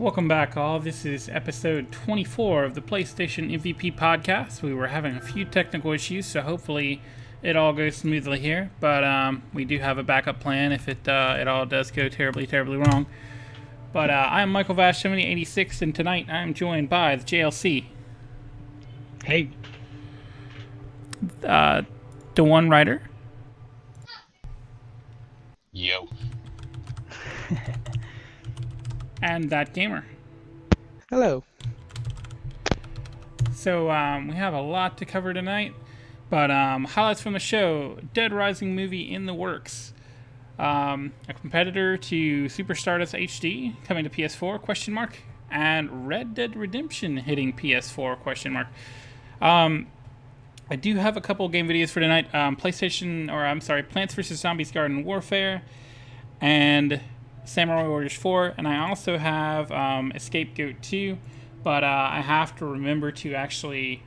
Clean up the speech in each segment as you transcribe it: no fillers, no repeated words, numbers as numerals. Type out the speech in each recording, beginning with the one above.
Welcome back, all. This is episode 24 of the PlayStation MVP podcast. We were having a few technical issues, so hopefully it all goes smoothly here. But we do have a backup plan if it all does go terribly, terribly wrong. But I'm Michael Vash 7086, and tonight I'm joined by the JLC. Hey. The One Writer. Yo. And That Gamer. Hello. So we have a lot to cover tonight, but highlights from the show: Dead Rising movie in the works, a competitor to Super Stardust HD coming to PS4 ? And Red Dead Redemption hitting PS4 ? I do have a couple game videos for tonight. Plants vs Zombies Garden Warfare, and Samurai Warriors 4, and I also have Scapegoat 2, but I have to remember to actually,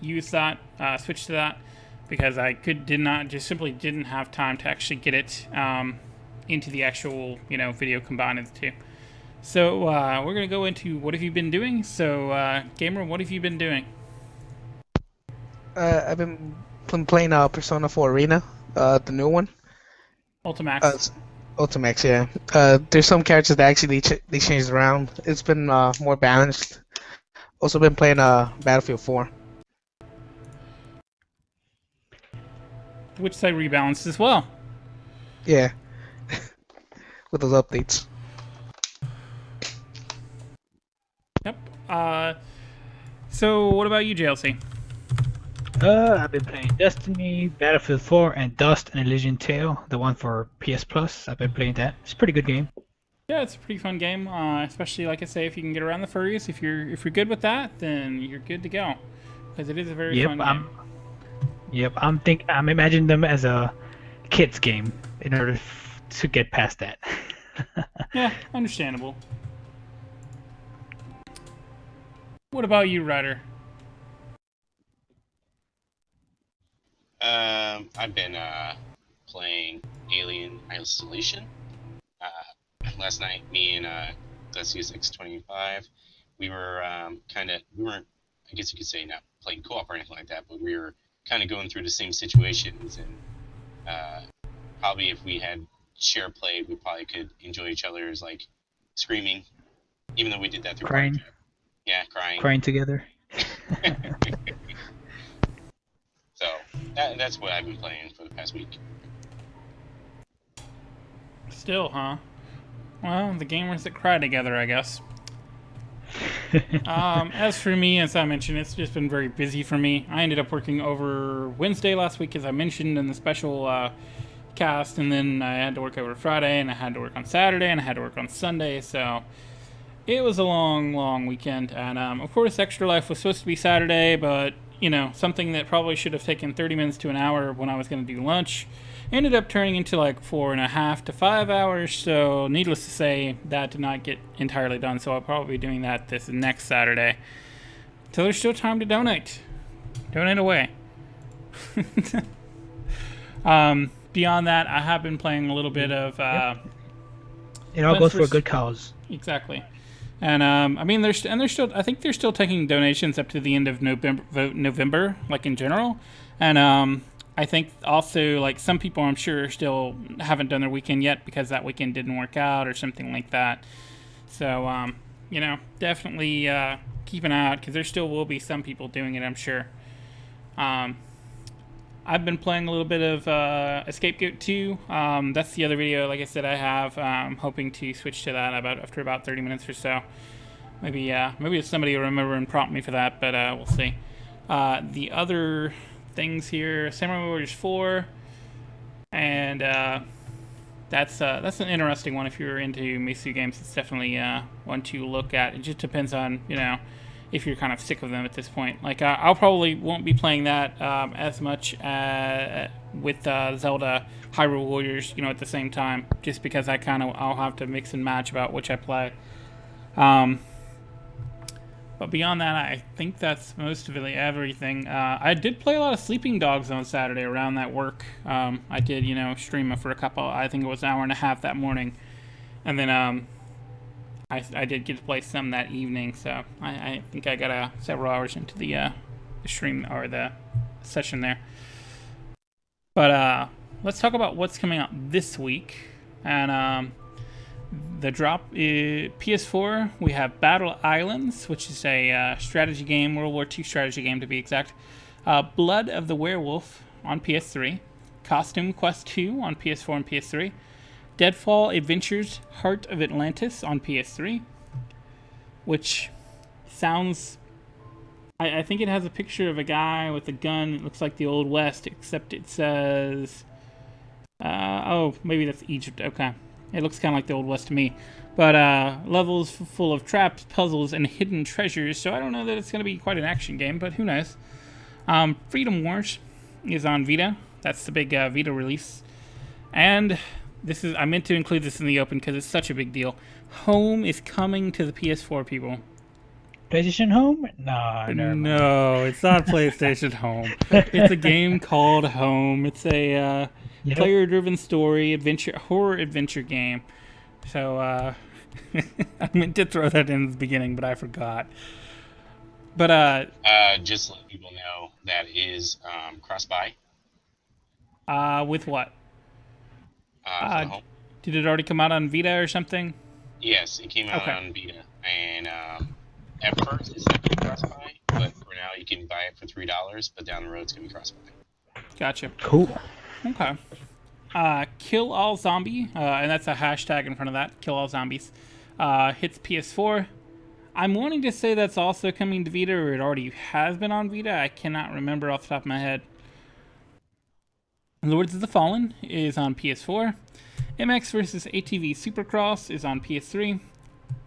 use that, switch to that, because I simply didn't have time to actually get it into the actual, video combined of the two. So we're going to go into what have you been doing. So, Gamer, what have you been doing? I've been playing Persona 4 Arena, the new one. Ultimax. Ultimax, yeah. There's some characters that actually they changed around. It's been more balanced. Also been playing Battlefield 4. Which side rebalanced as well. Yeah. With those updates. Yep. So what about you, JLC? I've been playing Destiny, Battlefield 4, and Dust and Elysian Tale, the one for PS Plus. I've been playing that. It's a pretty good game. Yeah, it's a pretty fun game, especially like I say, if you can get around the furries. If you're good with that, then you're good to go, because it is a very fun game. I'm imagining them as a kids game in order to get past that. Yeah, understandable. What about you, Ryder? I've been playing Alien Isolation. Last night, me and Glacius X25, we were we weren't, I guess you could say, not playing co-op or anything like that, but we were kind of going through the same situations, and probably if we had share played, we probably could enjoy each other's screaming, even though we did that through crying. Yeah, crying. Crying together. So that's what I've been playing for the past week. Still, huh? Well, the gamers that cry together, I guess. As for me, as I mentioned, it's just been very busy for me. I ended up working over Wednesday last week, as I mentioned in the special cast, and then I had to work over Friday, and I had to work on Saturday, and I had to work on Sunday, so it was a long, long weekend. And of course, Extra Life was supposed to be Saturday, but something that probably should have taken 30 minutes to an hour when I was going to do lunch ended up turning into 4.5 to 5 hours. So needless to say, that did not get entirely done. So I'll probably be doing that this next Saturday. So there's still time to donate. Donate away. Beyond that, I have been playing a little bit of... It all goes for a good cause. Exactly. And I think they're still taking donations up to the end of November, in general. And I think also some people, I'm sure, still haven't done their weekend yet because that weekend didn't work out or something like that. So definitely keep an eye out, because there still will be some people doing it, I'm sure. I've been playing a little bit of Scapegoat 2. That's the other video, like I said, I have. I'm hoping to switch to that after about 30 minutes or so. Maybe if somebody will remember and prompt me for that, but we'll see. The other things here, Samurai Warriors 4, and that's an interesting one. If you're into Misu games, it's definitely one to look at. It just depends on, if you're kind of sick of them at this point. I'll probably won't be playing that as much with Zelda Hyrule Warriors, at the same time, just because I'll have to mix and match about which I play. But beyond that, I think that's most of everything. I did play a lot of Sleeping Dogs on Saturday around that work. I did, stream it for I think it was an hour and a half that morning. And then I did get to play some that evening, so I think I got several hours into the stream or the session there. But let's talk about what's coming out this week. And the drop is PS4. We have Battle Islands, which is a strategy game, World War II strategy game to be exact. Blood of the Werewolf on PS3. Costume Quest 2 on PS4 and PS3. Deadfall Adventures Heart of Atlantis on PS3. Which sounds... I think it has a picture of a guy with a gun. It looks like the Old West, except it says... oh, maybe that's Egypt. Okay. It looks kind of like the Old West to me. But levels full of traps, puzzles, and hidden treasures. So I don't know that it's going to be quite an action game, but who knows. Freedom Wars is on Vita. That's the big Vita release. And this is I meant to include this in the open because it's such a big deal. Home is coming to the PS4, people. PlayStation Home? No, never mind. No, it's not PlayStation Home. It's a game called Home. It's a player-driven story, horror adventure game. So, I meant to throw that in the beginning, but I forgot. But, just to let people know, that is cross-buy. With what? For the home. Did it already come out on Vita or something? Yes, it came out on Vita. And at first, it's not going to be cross-buy, but for now, you can buy it for $3, but down the road, it's going to be cross-buy. Gotcha. Cool. Okay. Kill All Zombie, and that's a hashtag in front of that, Kill All Zombies, hits PS4. I'm wanting to say that's also coming to Vita, or it already has been on Vita. I cannot remember off the top of my head. Lords of the Fallen is on PS4. MX vs. ATV Supercross is on PS3.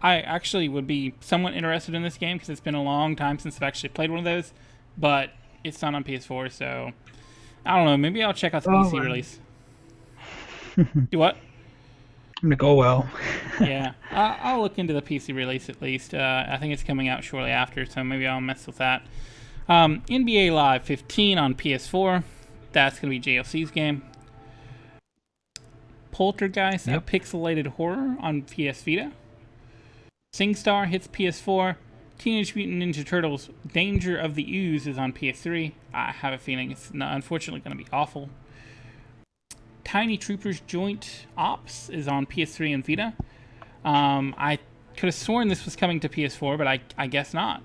I actually would be somewhat interested in this game because it's been a long time since I've actually played one of those, but it's not on PS4, so I don't know. Maybe I'll check out the PC release. Do what? I'm gonna go well. Yeah, I'll look into the PC release at least. I think it's coming out shortly after, so maybe I'll mess with that. NBA Live 15 on PS4. That's going to be JLC's game. Poltergeist, a pixelated horror on PS Vita. SingStar hits PS4. Teenage Mutant Ninja Turtles Danger of the Ooze is on PS3. I have a feeling it's unfortunately going to be awful. Tiny Troopers Joint Ops is on PS3 and Vita. I could have sworn this was coming to PS4, but I guess not.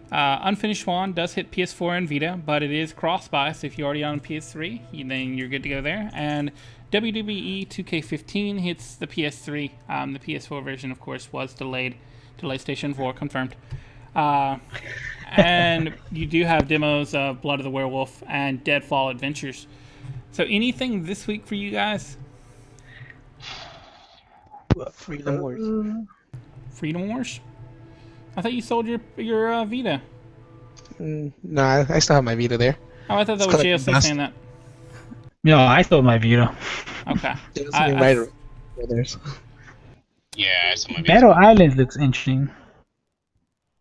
Unfinished Swan does hit PS4 and Vita, but it is cross-buy, so if you're already on PS3, then you're good to go there. And WWE 2K15 hits the PS3. The PS4 version, of course, was delayed to PlayStation 4, confirmed. And you do have demos of Blood of the Werewolf and Deadfall Adventures. So anything this week for you guys? Freedom Wars. Freedom Wars? I thought you sold your Vita. No, I still have my Vita there. Oh, I thought that was JSC saying that. No, I sold my Vita. Okay. Yeah, some of Battle Islands looks interesting.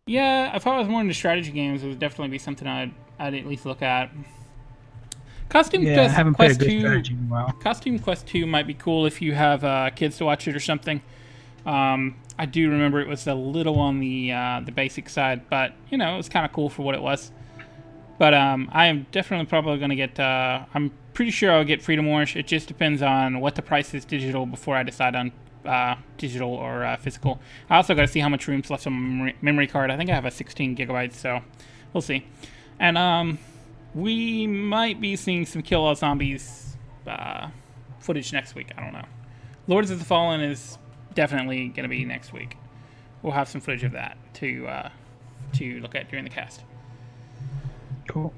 Yeah, if I was more into strategy games, it would definitely be something I'd at least look at. Costume Quest 2. Costume Quest 2 might be cool if you have kids to watch it or something. I do remember it was a little on the basic side, but you know, it was kind of cool for what it was. But I am definitely probably going to get. I'm pretty sure I'll get Freedom Wars. It just depends on what the price is digital before I decide on digital or physical. I also got to see how much room's left on my memory card. I think I have a 16 gigabytes, so we'll see. And we might be seeing some Kill All Zombies footage next week. I don't know. Lords of the Fallen is definitely going to be next week. We'll have some footage of that to look at during the cast. Cool.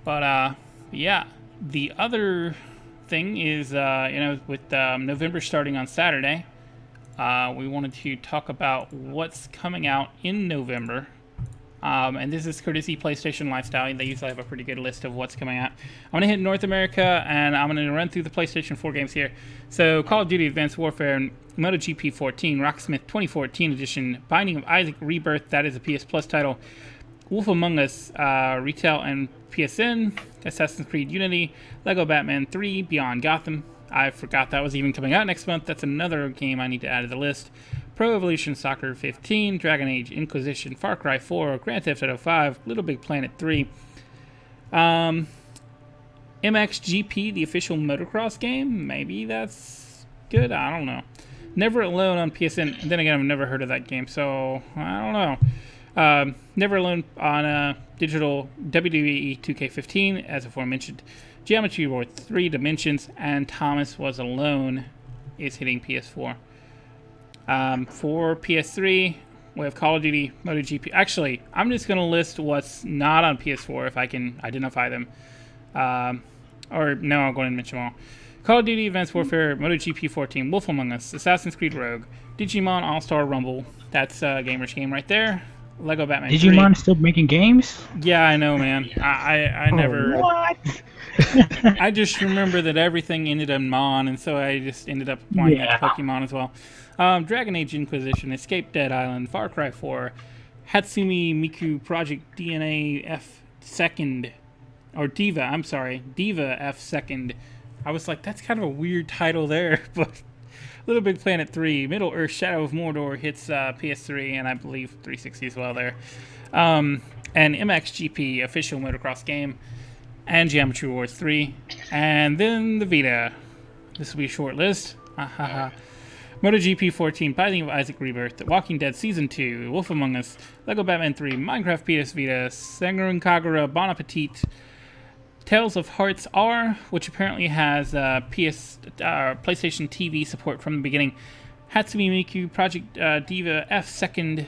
But yeah, the other thing is with November starting on Saturday, we wanted to talk about what's coming out in November. And this is courtesy PlayStation Lifestyle. They usually have a pretty good list of what's coming out. I'm going to hit North America, and I'm going to run through the PlayStation 4 games here. So, Call of Duty Advanced Warfare, MotoGP 14, Rocksmith 2014 Edition, Binding of Isaac Rebirth, that is a PS Plus title, Wolf Among Us, Retail and PSN, Assassin's Creed Unity, Lego Batman 3, Beyond Gotham, I forgot that was even coming out next month. That's another game I need to add to the list. Pro Evolution Soccer 15, Dragon Age Inquisition, Far Cry 4, Grand Theft Auto 5, Little Big Planet 3. MXGP, the official motocross game. Maybe that's good. I don't know. Never Alone on PSN. Then again, I've never heard of that game, so I don't know. Never Alone on digital WWE 2K15, as aforementioned. Geometry War 3 Dimensions, and Thomas Was Alone is hitting PS4. For PS3, we have Call of Duty, MotoGP. Actually, I'm just going to list what's not on PS4 if I can identify them. Or no, I'll go ahead and mention them all. Call of Duty Advanced Warfare, MotoGP 14, Wolf Among Us, Assassin's Creed Rogue, Digimon All-Star Rumble. That's Gamer's game right there. Lego Batman 3. Digimon still making games? Yeah, I know, man. I never... What? I just remember that everything ended in Mon, and so I just ended up playing Pokemon as well. Dragon Age Inquisition, Escape Dead Island, Far Cry 4, Hatsumi Miku Project DNA F Second, or Diva, I'm sorry, Diva F Second. I was like, that's kind of a weird title there, but Little Big Planet 3, Middle Earth Shadow of Mordor hits PS3, and I believe 360 as well there. And MXGP, official motocross game, and Geometry Wars 3, and then the Vita. This will be a short list. MotoGP 14, Binding of Isaac Rebirth, The Walking Dead Season 2, Wolf Among Us, Lego Batman 3, Minecraft PS Vita, Sengoron Kagura Bon Appetit, Tales of Hearts R, which apparently has PlayStation TV support from the beginning, Hatsumi Miku Project Diva F Second,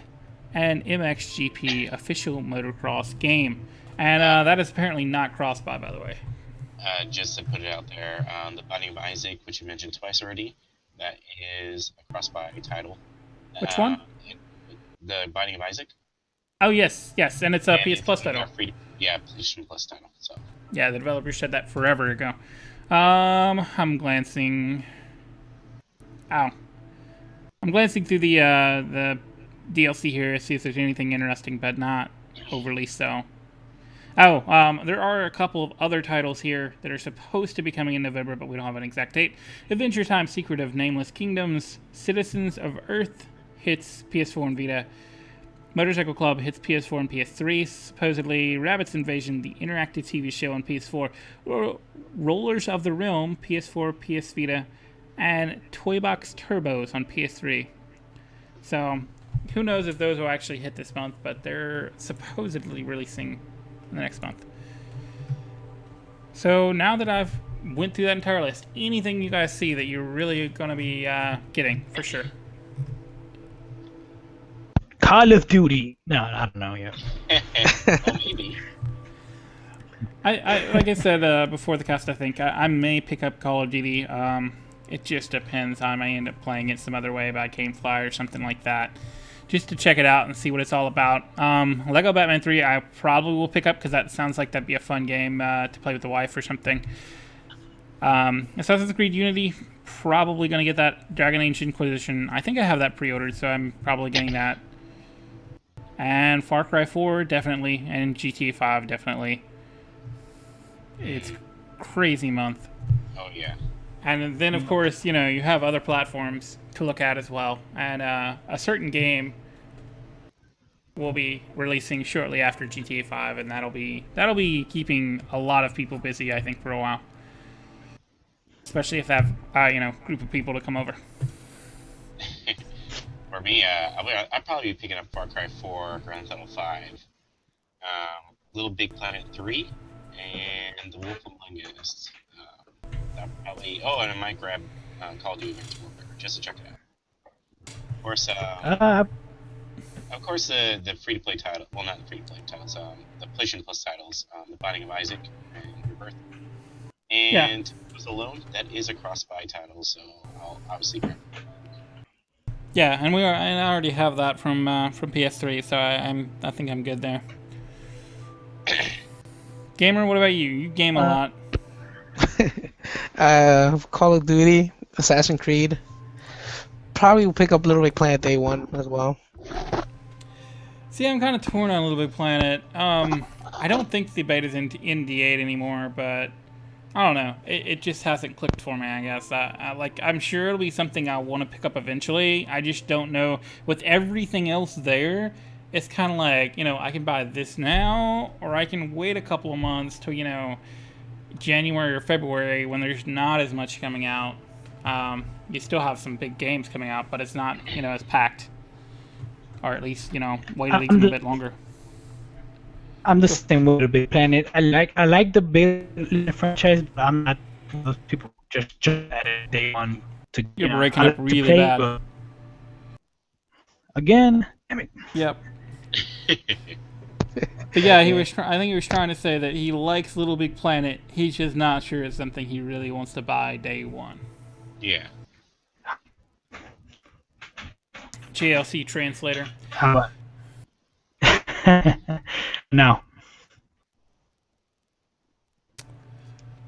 and MXGP official motocross game. And that is apparently not cross-buy, by the way. Just to put it out there, the Binding of Isaac, which you mentioned twice already, that is a cross-buy title. Which one? The Binding of Isaac. Oh, yes, and it's a PS Plus title. PlayStation Plus title. So. Yeah, the developers said that forever ago. I'm glancing... Ow. I'm glancing through the DLC here to see if there's anything interesting, but not overly so. Oh, there are a couple of other titles here that are supposed to be coming in November, but we don't have an exact date. Adventure Time, Secret of Nameless Kingdoms, Citizens of Earth hits PS4 and Vita. Motorcycle Club hits PS4 and PS3, supposedly. Rabbids Invasion, the interactive TV show on PS4. Rollers of the Realm, PS4, PS Vita. And Toybox Turbos on PS3. So, who knows if those will actually hit this month, but they're supposedly releasing in the next month. So now that I've went through that entire list, anything you guys see that you're really going to be getting for sure? Call of Duty. No, I don't know yet. Well, maybe. I like I said before the cast, I think I may pick up Call of Duty. It just depends. I may end up playing it some other way by Gamefly or something like that, just to check it out and see what it's all about. Lego Batman 3 I probably will pick up because that sounds like that'd be a fun game to play with the wife or something. Assassin's Creed Unity, probably going to get that. Dragon Age Inquisition, I think I have that pre-ordered, so I'm probably getting that. And Far Cry 4, definitely. And GTA 5, definitely. It's crazy month. Oh, yeah. And then, of course, you have other platforms to look at as well. And a certain game will be releasing shortly after GTA 5, and that'll be keeping a lot of people busy, I think, for a while. Especially if they have, group of people to come over. For me, I'd probably be picking up Far Cry 4, Grand Theft Auto 5, Little Big Planet 3, and The Wolf Among Us. And I might grab Call of Duty Advanced Warfare just to check it out. Of course, the free-to-play title. Well, not the free-to-play titles. The PlayStation Plus titles. The Binding of Isaac and Rebirth. And Was Alone. That is a cross-buy title, so I'll obviously grab it. Yeah, and I already have that from PS3, so I think I'm good there. Gamer, what about you? You game a lot. Call of Duty, Assassin's Creed. Probably will pick up Little Big Planet Day 1 as well. See, I'm kind of torn on Little Big Planet. I don't think the beta's in D8 anymore, but I don't know. It just hasn't clicked for me. I guess. Like I'm sure it'll be something I want to pick up eventually. I just don't know. With everything else there, it's kind of like I can buy this now, or I can wait a couple of months till January or February when there's not as much coming out. You still have some big games coming out, but it's not as packed, or at least wait I'm even a the, bit longer. I'm the same with the Big Planet. I like the Big franchise, but I'm not one of those people who just jump at it day one to You're I breaking up like to really play, bad. but again, I mean, Yep. But yeah, he was. I think he was trying to say that he likes Little Big Planet. He's just not sure it's something he really wants to buy day one. Yeah. JLC translator. how no.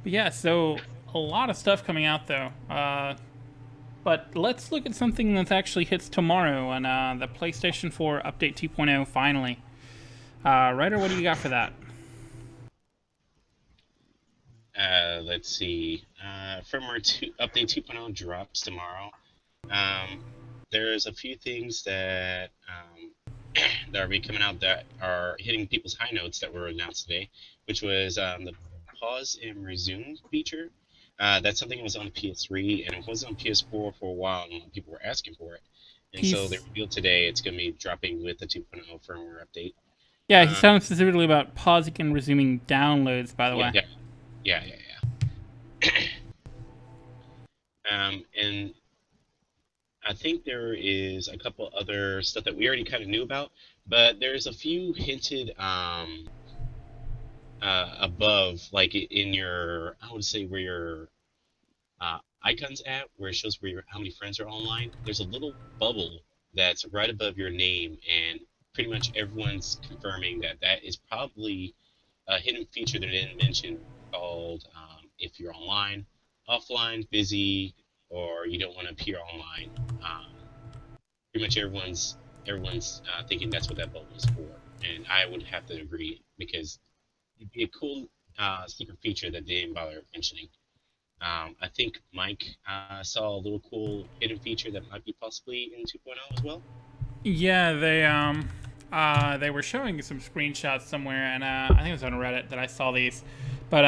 But yeah, so a lot of stuff coming out though. But let's look at something that actually hits tomorrow on the PlayStation 4 Update 2.0 finally. Ryder, what do you got for that? Let's see. Firmware update 2.0 drops tomorrow. There's a few things that that are coming out that are hitting people's high notes that were announced today, which was the pause and resume feature. That's something that was on PS3 and it was on PS4 for a while, and people were asking for it. And so they He's revealed today it's going to be dropping with the 2.0 firmware update. Yeah, he's talking specifically about pausing and resuming downloads. By the Yeah, way, yeah. And I think there is a couple other stuff that we already kind of knew about, but there's a few hinted above, like in your, I would say where your icons at, where it shows where how many friends are online. There's a little bubble that's right above your name, and pretty much everyone's confirming that that is probably a hidden feature that I didn't mention called if you're online, offline, busy, or you don't want to appear online. Um, Pretty much everyone's thinking that's what that bubble is for, and I would have to agree because it'd be a cool secret feature that they didn't bother mentioning. I think Mike saw a little cool hidden feature that might be possibly in 2.0 as well. yeah, they were showing some screenshots somewhere, and I think it was on Reddit that I saw these. But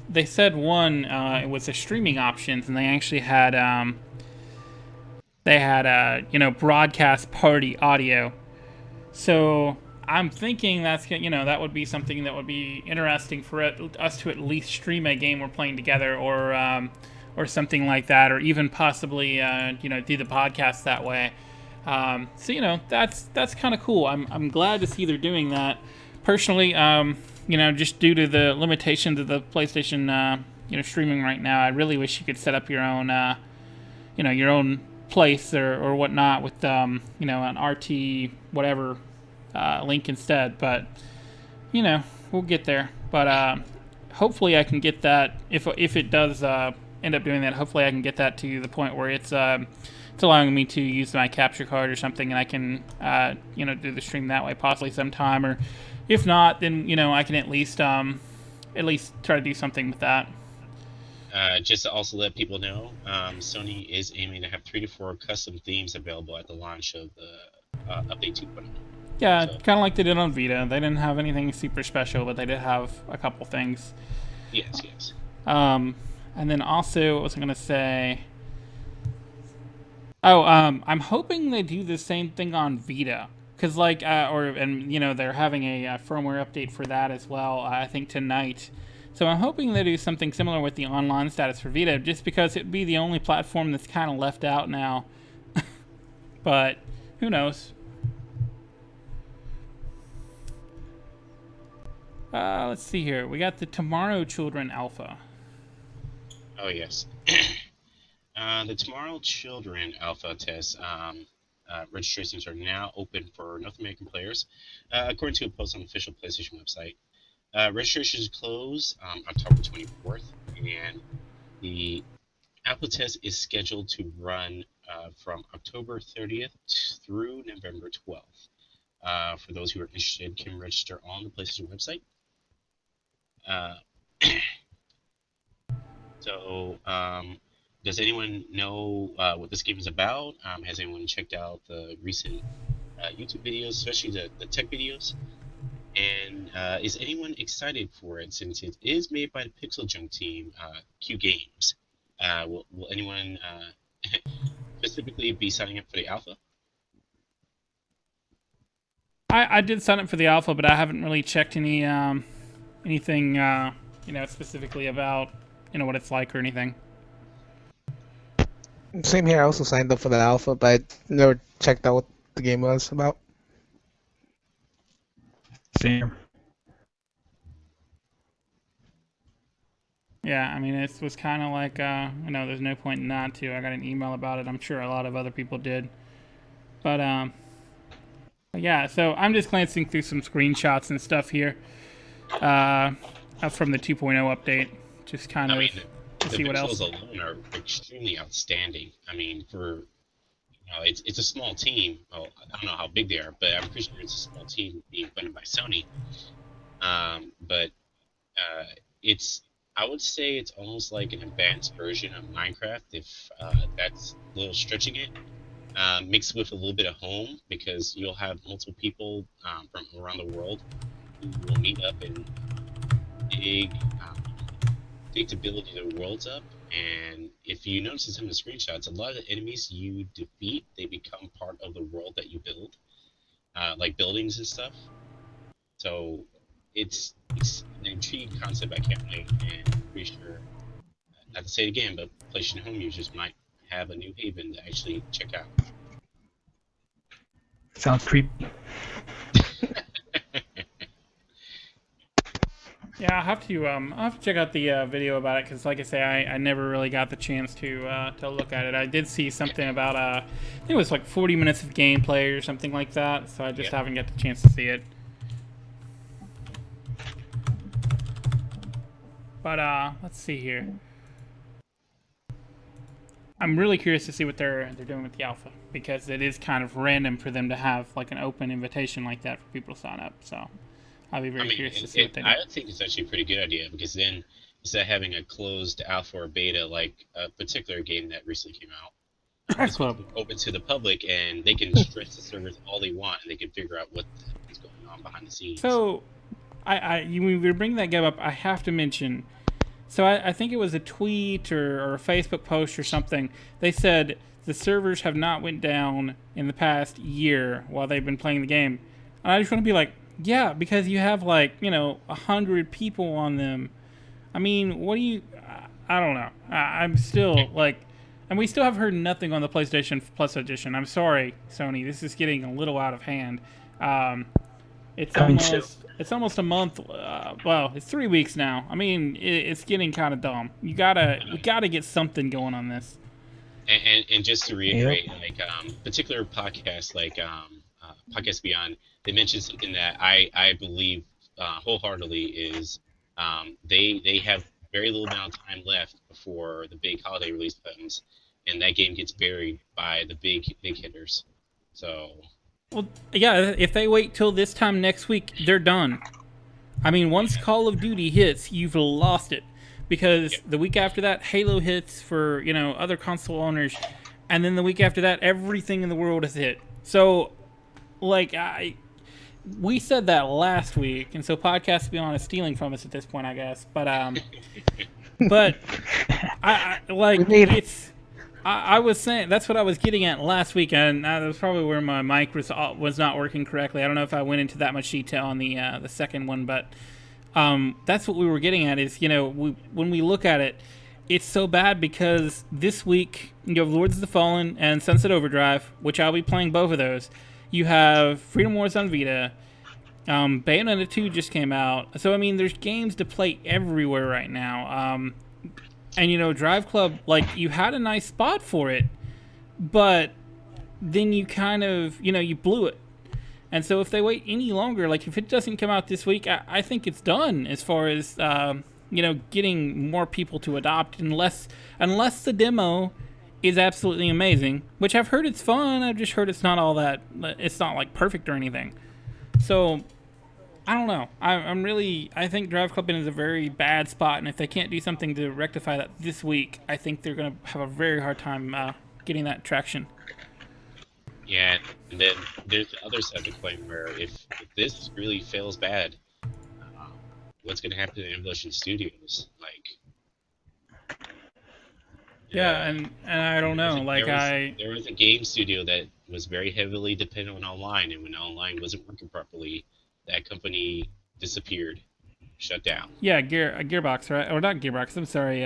they said one it was the streaming options, and they actually had broadcast party audio. So I'm thinking that would be something that would be interesting for us to at least stream a game we're playing together, or something like that, or even possibly do the podcast that way. So that's kind of cool. I'm glad to see they're doing that. Personally, just due to the limitations of the PlayStation streaming right now, I really wish you could set up your own place or whatnot with an RT whatever link instead. But we'll get there. But hopefully I can get that if it does end up doing that. Hopefully I can get that to the point where it's allowing me to use my capture card or something, and I can do the stream that way possibly sometime. Or if not, then I can at least try to do something with that. Just to also let people know, Sony is aiming to have 3 to 4 custom themes available at the launch of the update 2.0. Yeah, So, kind of like they did on Vita. They didn't have anything super special, but they did have a couple things. yes. And then also, what was I going to say? Oh, I'm hoping they do the same thing on Vita. Because, they're having a firmware update for that as well, I think tonight. So I'm hoping they do something similar with the online status for Vita, just because it'd be the only platform that's kind of left out now. But, who knows? Let's see here. We got the Tomorrow Children Alpha. Oh, yes. The Tomorrow Children Alpha test registrations are now open for North American players, according to a post on the official PlayStation website. Registrations close October 24th, and the alpha test is scheduled to run from October 30th through November 12th. For those who are interested, can register on the PlayStation website. Uh, So, does anyone know what this game is about? Has anyone checked out the recent YouTube videos, especially the tech videos? And is anyone excited for it since it is made by the Pixel Junk team, Q Games? Will anyone specifically be signing up for the alpha? I did sign up for the alpha, but I haven't really checked anything specifically about what it's like or anything. Same here. I also signed up for the alpha, but I never checked out what the game was about. Same. Yeah, I mean, it was kind of like, there's no point not to. I got an email about it. I'm sure a lot of other people did. But, yeah, so I'm just glancing through some screenshots and stuff here from the 2.0 update. Just kind of to the see what pixels else. alone are extremely outstanding. I mean, it's a small team. Well, I don't know how big they are, but I'm pretty sure it's a small team being funded by Sony. But it's I would say it's almost like an advanced version of Minecraft, if that's a little stretching it. Mixed with a little bit of home, because you'll have multiple people from around the world who will meet up and dig dig to build their worlds up. And if you notice in some of the screenshots, a lot of the enemies you defeat, they become part of the world that you build, like buildings and stuff. So it's an intriguing concept. I can't wait, and I'm pretty sure, not to say it again, but PlayStation Home users might have a new haven to actually check out. Sounds creepy. Yeah, I'll have to check out the video about it because, like I say, I never really got the chance to look at it. I did see something about I think it was like 40 minutes of gameplay or something like that. So I just haven't got the chance to see it. But let's see here. I'm really curious to see what they're doing with the alpha, because it is kind of random for them to have like an open invitation like that for people to sign up. So I'll be very curious to see what they do. I think it's actually a pretty good idea, because then instead of having a closed alpha or beta like a particular game that recently came out, it's open to the public, and they can stress the servers all they want, and they can figure out what's going on behind the scenes. So when we bring that game up, I have to mention. So I think it was a tweet or a Facebook post or something. They said the servers have not went down in the past year while they've been playing the game. And I just want to be like, yeah, because you have 100 people on them. I mean, what do you? I don't know. I'm still and we still have heard nothing on the PlayStation Plus edition. I'm sorry, Sony. This is getting a little out of hand. It's almost a month. Well, it's 3 weeks now. I mean, it's getting kind of dumb. We gotta get something going on this. And just to reiterate, particular podcasts like Podcast Beyond, they mentioned something that I believe wholeheartedly is they have very little amount of time left before the big holiday release comes, and that game gets buried by the big hitters. So. Well, yeah, if they wait till this time next week, they're done. I mean, once Call of Duty hits, you've lost it. Because the week after that, Halo hits for, other console owners. And then the week after that, everything in the world has hit. So, we said that last week. And so Podcast Beyond is stealing from us at this point, I guess. But, I was saying, that's what I was getting at last week, and that was probably where my mic was not working correctly. I don't know if I went into that much detail on the second one, but that's what we were getting at is, when we look at it, it's so bad because this week you have Lords of the Fallen and Sunset Overdrive, which I'll be playing both of those. You have Freedom Wars on Vita. Bayonetta 2 just came out. So, I mean, there's games to play everywhere right now. And, Drive Club, you had a nice spot for it, but then you kind of, you blew it. And so if they wait any longer, if it doesn't come out this week, I think it's done as far as, getting more people to adopt, unless the demo is absolutely amazing, which I've heard it's fun. I've just heard it's not all that, it's not, perfect or anything. So, I don't know. I think Drive Club is a very bad spot, and if they can't do something to rectify that this week, I think they're going to have a very hard time getting that traction. Yeah, and then there's the other side of the coin where if this really fails bad, um, what's going to happen to Evolution Studios? Like, Yeah, and I don't know. there was a game studio that was very heavily dependent on online, and when online wasn't working properly, that company disappeared, shut down. Yeah, Gearbox, right? Or not Gearbox. I'm sorry.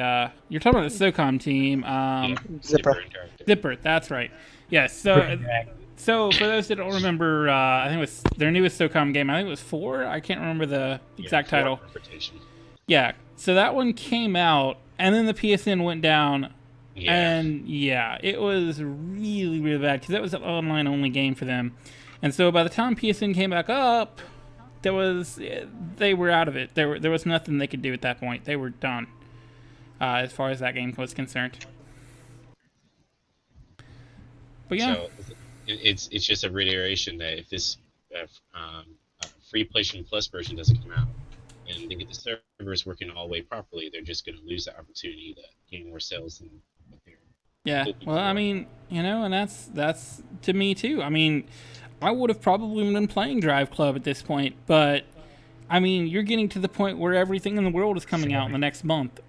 You're talking about the SOCOM team. Yeah, Zipper. Interactive. Zipper. That's right. Yes. So for those that don't remember, I think it was their newest SOCOM game. I think it was 4. I can't remember the exact title. Interpretation. Yeah. So that one came out, and then the PSN went down. Yeah. And yeah, it was really, really bad because that was an online only game for them. And so by the time PSN came back up, they were out of it. There was nothing they could do at that point. They were done as far as that game was concerned. But yeah, So it's just a reiteration that if this free PlayStation Plus version doesn't come out and they get the servers working all the way properly, they're just going to lose the opportunity to gain more sales than what they're yeah. hoping Well, for. I mean, and that's to me too. I mean, I would have probably been playing Drive Club at this point, but I mean, you're getting to the point where everything in the world is coming out in the next month.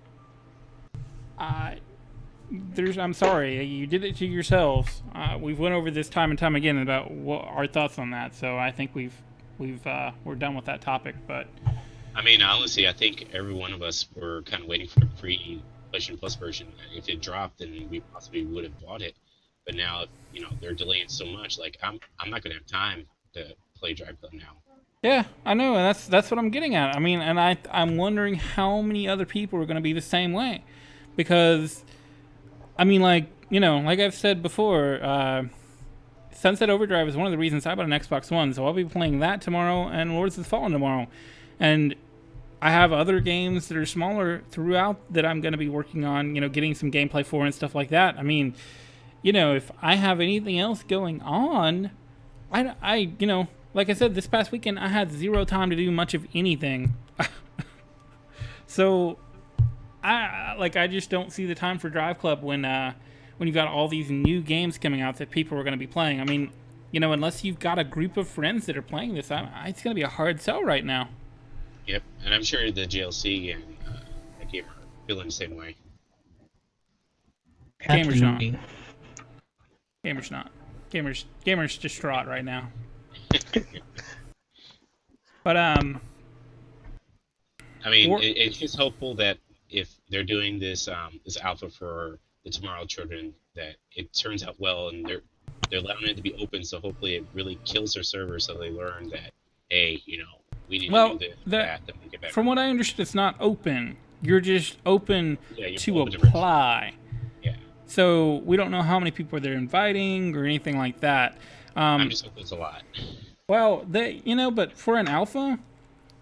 I'm sorry, you did it to yourselves. We've went over this time and time again about what our thoughts on that, so I think we're done with that topic. But I mean, honestly, I think every one of us were kind of waiting for the free PlayStation Plus version. If it dropped, then we possibly would have bought it. But now, they're delaying so much. Like, I'm not gonna have time to play Drive Club now. yeah, I know, and that's what I'm getting at. I mean, and I'm wondering how many other people are going to be the same way, because I mean, like I've said before, Sunset Overdrive is one of the reasons I bought an Xbox One. So I'll be playing that tomorrow and Lords of the Fallen tomorrow, and I have other games that are smaller throughout that I'm going to be working on. Getting some gameplay for and stuff like that. I mean, if I have anything else going on, I like I said, this past weekend I had zero time to do much of anything. So I just don't see the time for Drive Club when you've got all these new games coming out that people are going to be playing. I mean, unless you've got a group of friends that are playing this, it's going to be a hard sell right now. Yep, and I'm sure the GLC and that game are feeling the same way. Gamers not. Absolutely. Gamers not. Gamers distraught right now. But I mean, it's just hopeful that if they're doing this this alpha for the Tomorrow Children, that it turns out well, and they're allowing it to be open. So hopefully, it really kills their server, so they learn that, hey, we need to do this, that to make it better. From what I understood, it's not open. You're just open to open apply. Yeah. So we don't know how many people they're inviting or anything like that. I'm just hoping it's a lot. Well, but for an alpha,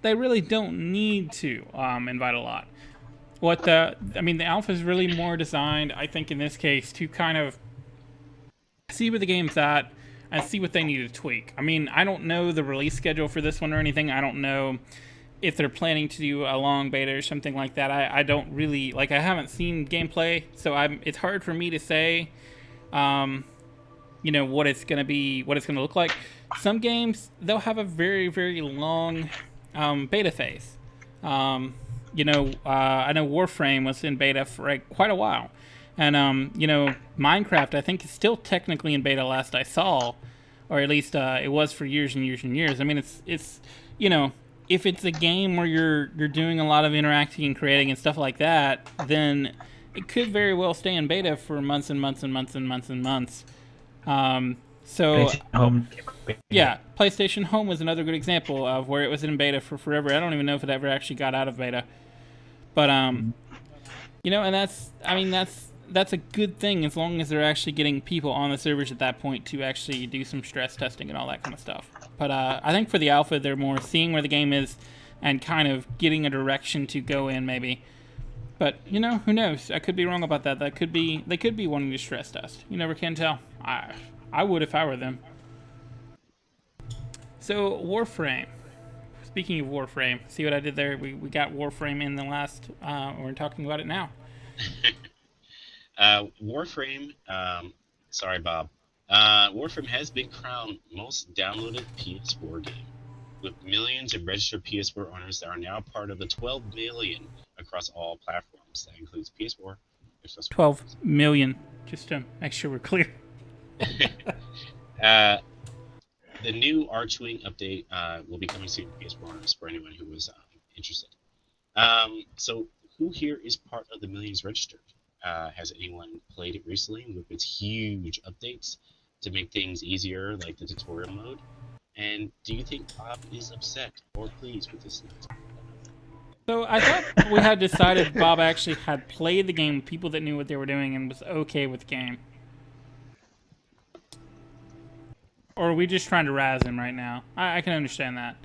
they really don't need to invite a lot. The alpha is really more designed, I think, in this case, to kind of see where the game's at and see what they need to tweak. I mean, I don't know the release schedule for this one or anything. I don't know if they're planning to do a long beta or something like that. I don't really, I haven't seen gameplay, so it's hard for me to say, what it's going to look like. Some games, they'll have a very, very long beta phase. I know Warframe was in beta for quite a while. And, Minecraft, I think, is still technically in beta last I saw. Or at least it was for years and years and years. I mean, it's if it's a game where you're doing a lot of interacting and creating and stuff like that, then it could very well stay in beta for months and months and months and months and months. Yeah, PlayStation Home was another good example of where it was in beta for forever. I don't even know if it ever actually got out of beta. But and that's a good thing as long as they're actually getting people on the servers at that point to actually do some stress testing and all that kind of stuff. But I think for the alpha, they're more seeing where the game is and kind of getting a direction to go in, maybe. But who knows? I could be wrong about that. They could be wanting to stress test. You never can tell. I would if I were them. So Warframe. speaking of Warframe, see what I did there? We got Warframe in the last. We're talking about it now. Warframe. Sorry, Bob. Warframe has been crowned most downloaded PS4 game, with millions of registered PS4 owners that are now part of the 12 million across all platforms. That includes PS4, Xbox 12 million, just to make sure we're clear. Uh, the new Archwing update will be coming soon to PS4 owners for anyone who was interested. So, who here is part of the millions registered? Has anyone played it recently with its huge updates to make things easier, like the tutorial mode? And do you think Bob is upset or pleased with this announcement? So I thought we had decided Bob actually had played the game with people that knew what they were doing and was okay with the game. Or are we just trying to razz him right now? I can understand that.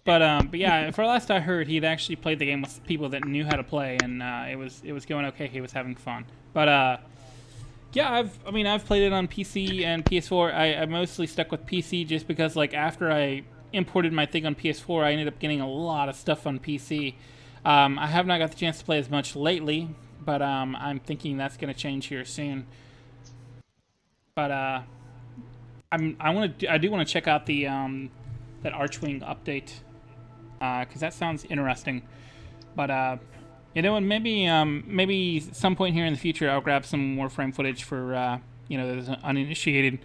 But yeah, for last I heard, he'd actually played the game with people that knew how to play, and it was going okay. He was having fun. But yeah, I've played it on PC and PS4. I mostly stuck with PC just because like after I imported my thing on PS4, I ended up getting a lot of stuff on PC. I have not got the chance to play as much lately, but I'm thinking that's going to change here soon. But I do want to check out the that Archwing update because that sounds interesting. But you know, and maybe some point here in the future I'll grab some Warframe footage for you know, those uninitiated.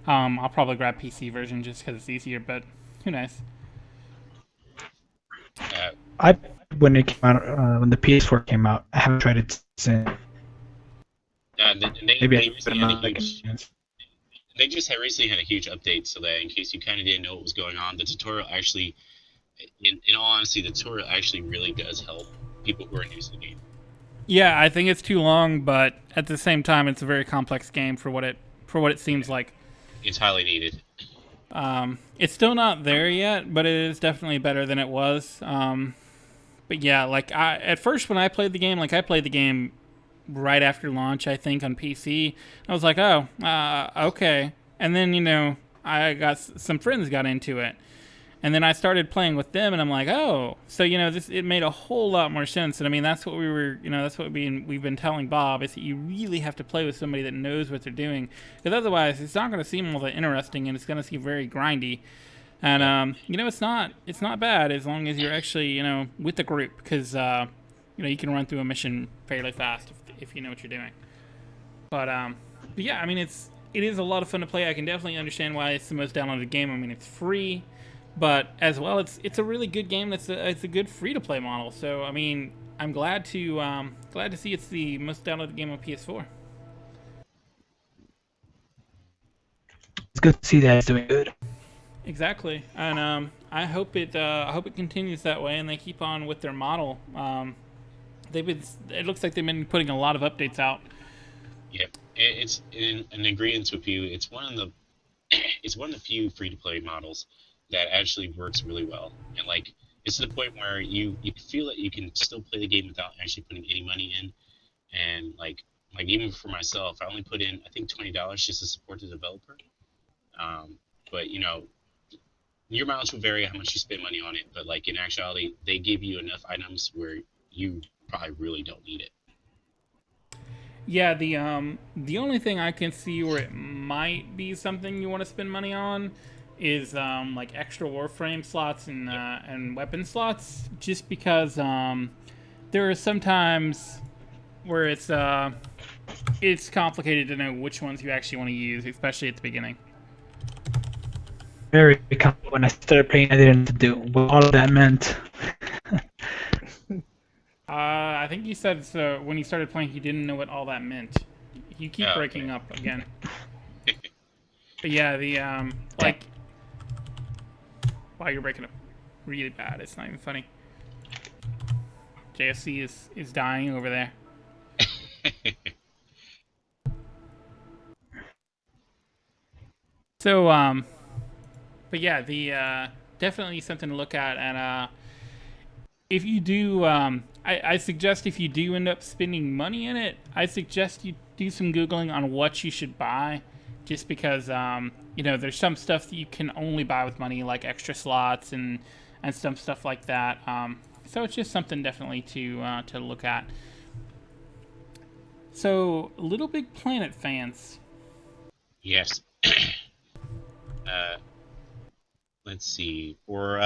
I'll probably grab PC version just because it's easier, but who knows? I when it came out when the PS4 came out, I haven't tried it since. Maybe I recently had a huge, they just had recently had a huge update, so that in case you kind of didn't know what was going on, the tutorial actually, in all honesty, the tutorial actually really does help people who are new to the game. Yeah, I think it's too long, but at the same time, it's a very complex game for what it seems like. It's highly needed. It's still not there yet, but it is definitely better than it was. But yeah, like at first when I played the game, like I played the game right after launch, I think on PC. I was like, oh, okay. And then, you know, I got some friends got into it. And then I started playing with them, and I'm like, oh, so, you know, it made a whole lot more sense. And I mean, that's what we were, you know, that's what we've been telling Bob, is that you really have to play with somebody that knows what they're doing. Because otherwise, it's not going to seem all that interesting, and it's going to seem very grindy. And, you know, it's not bad as long as you're actually, you know, with the group. Because, you know, you can run through a mission fairly fast if you know what you're doing. But yeah, I mean, it is a lot of fun to play. I can definitely understand why it's the most downloaded game. I mean, it's free. But as well, it's a really good game. It's a good free to play model. So I mean, I'm glad to see it's the most downloaded game on PS4. It's good to see that it's doing good. Exactly, and I hope it continues that way, and they keep on with their model. It looks like they've been putting a lot of updates out. Yeah, it's in agreement with you. It's one of the few free to play models that actually works really well, and like it's to the point where you feel that you can still play the game without actually putting any money in, and like even for myself, I only put in I think $20 just to support the developer. But you know, your mileage will vary how much you spend money on it, but like in actuality, they give you enough items where you probably really don't need it. Yeah, the only thing I can see where it might be something you want to spend money on is like extra Warframe slots and weapon slots, just because there are some times where it's complicated to know which ones you actually want to use, especially at the beginning. Very complicated. When I started playing, I didn't know what all of that meant. I think you said so when you started playing, you didn't know what all that meant. You keep breaking up again. But yeah, the like. Wow, you're breaking up really bad. It's not even funny. JSC is dying over there. So, but yeah, the definitely something to look at. And if you do, I suggest if you do end up spending money in it, I suggest you do some Googling on what you should buy. Just because, you know, there's some stuff that you can only buy with money, like extra slots and and some stuff like that. So it's just something definitely to look at. So, Little Big Planet fans. Yes. uh, let's see. For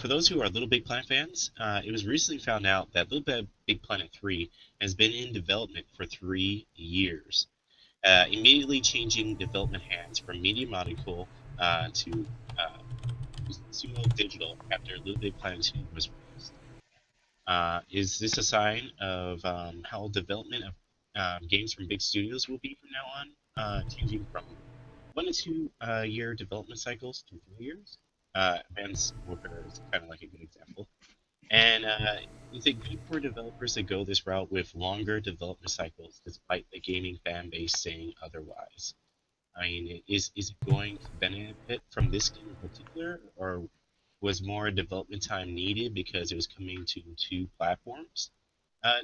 those who are Little Big Planet fans, it was recently found out that Big Planet 3 has been in development for 3 years, immediately changing development hands from Media Molecule to Sumo Digital after Little Big Planet 2 was released. Is this a sign of how development of games from big studios will be from now on, changing from 1 to 2 year development cycles to 3 years? Advanced Warfare is kind of like a good example. And is it good for developers to go this route with longer development cycles, despite the gaming fan base saying otherwise? I mean, is it going to benefit from this game in particular, or was more development time needed because it was coming to two platforms? Uh,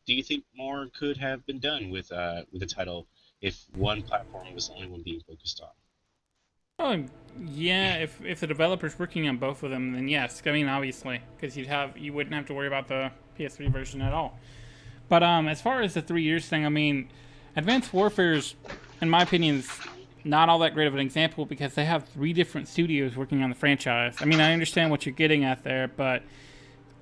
do you think more could have been done with the title if one platform was the only one being focused on? Oh, yeah. If the developer's working on both of them, then yes. I mean, obviously, because you wouldn't have to worry about the PS3 version at all. But as far as the 3 years thing, I mean, Advanced Warfare's, in my opinion, is not all that great of an example because they have three different studios working on the franchise. I mean, I understand what you're getting at there, but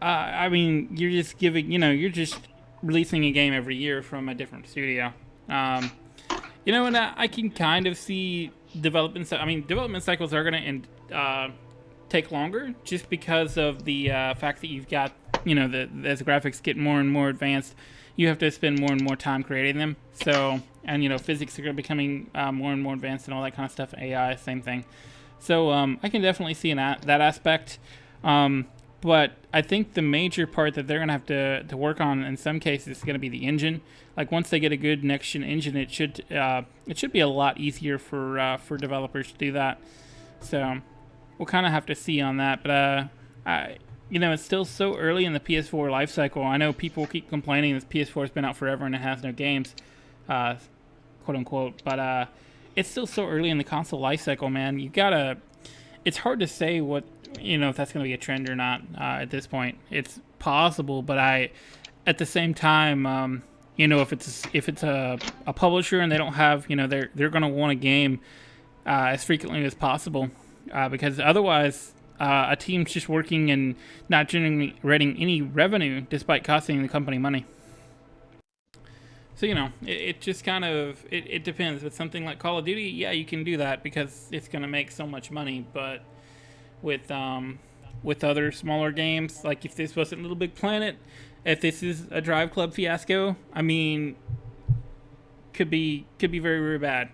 I mean, you're just you're just releasing a game every year from a different studio. Um, and I can kind of see development. I mean, development cycles are going to take longer just because of the fact that you've got as the graphics get more and more advanced, you have to spend more and more time creating them. So and physics are becoming more and more advanced and all that kind of stuff. AI, same thing. So I can definitely see that aspect. But I think the major part that they're going to have to work on in some cases is going to be the engine. Like once they get a good next gen engine, it should be a lot easier for developers to do that. So we'll kind of have to see on that. But it's still so early in the PS4 life cycle. I know people keep complaining this PS4 has been out forever and it has no games, quote unquote. But it's still so early in the console life cycle, man. You gotta. It's hard to say what if that's going to be a trend or not at this point. It's possible, but at the same time, if it's a publisher and they don't have, they're going to want a game as frequently as possible because otherwise, a team's just working and not generating any revenue despite costing the company money. So it just kind of it depends. With something like Call of Duty, yeah, you can do that because it's going to make so much money, but with other smaller games. Like if this wasn't Little Big Planet, if this is a Drive Club fiasco, I mean, could be very very bad.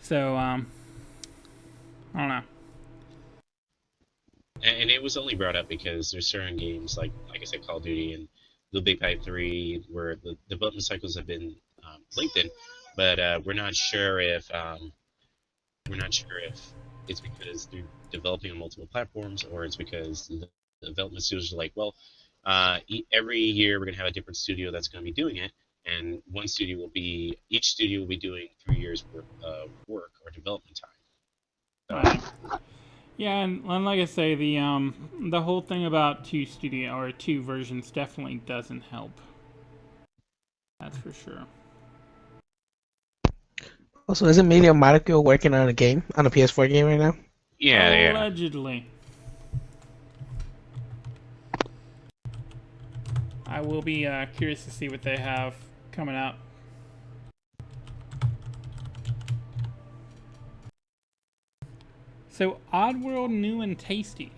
So I don't know. And it was only brought up because there's certain games like I said, Call of Duty and Little Big Planet 3, where the development cycles have been lengthened, but we're not sure if it's because they're developing on multiple platforms or it's because the development studios are like, well, every year we're going to have a different studio that's going to be doing it, and each studio will be doing 3 years worth of work or development time. So, Yeah, and like I say, the whole thing about two versions definitely doesn't help. That's for sure. Also, isn't Media Molecule working on a PS4 game right now? yeah. Allegedly. I will be curious to see what they have coming out. So, Oddworld new and tasty.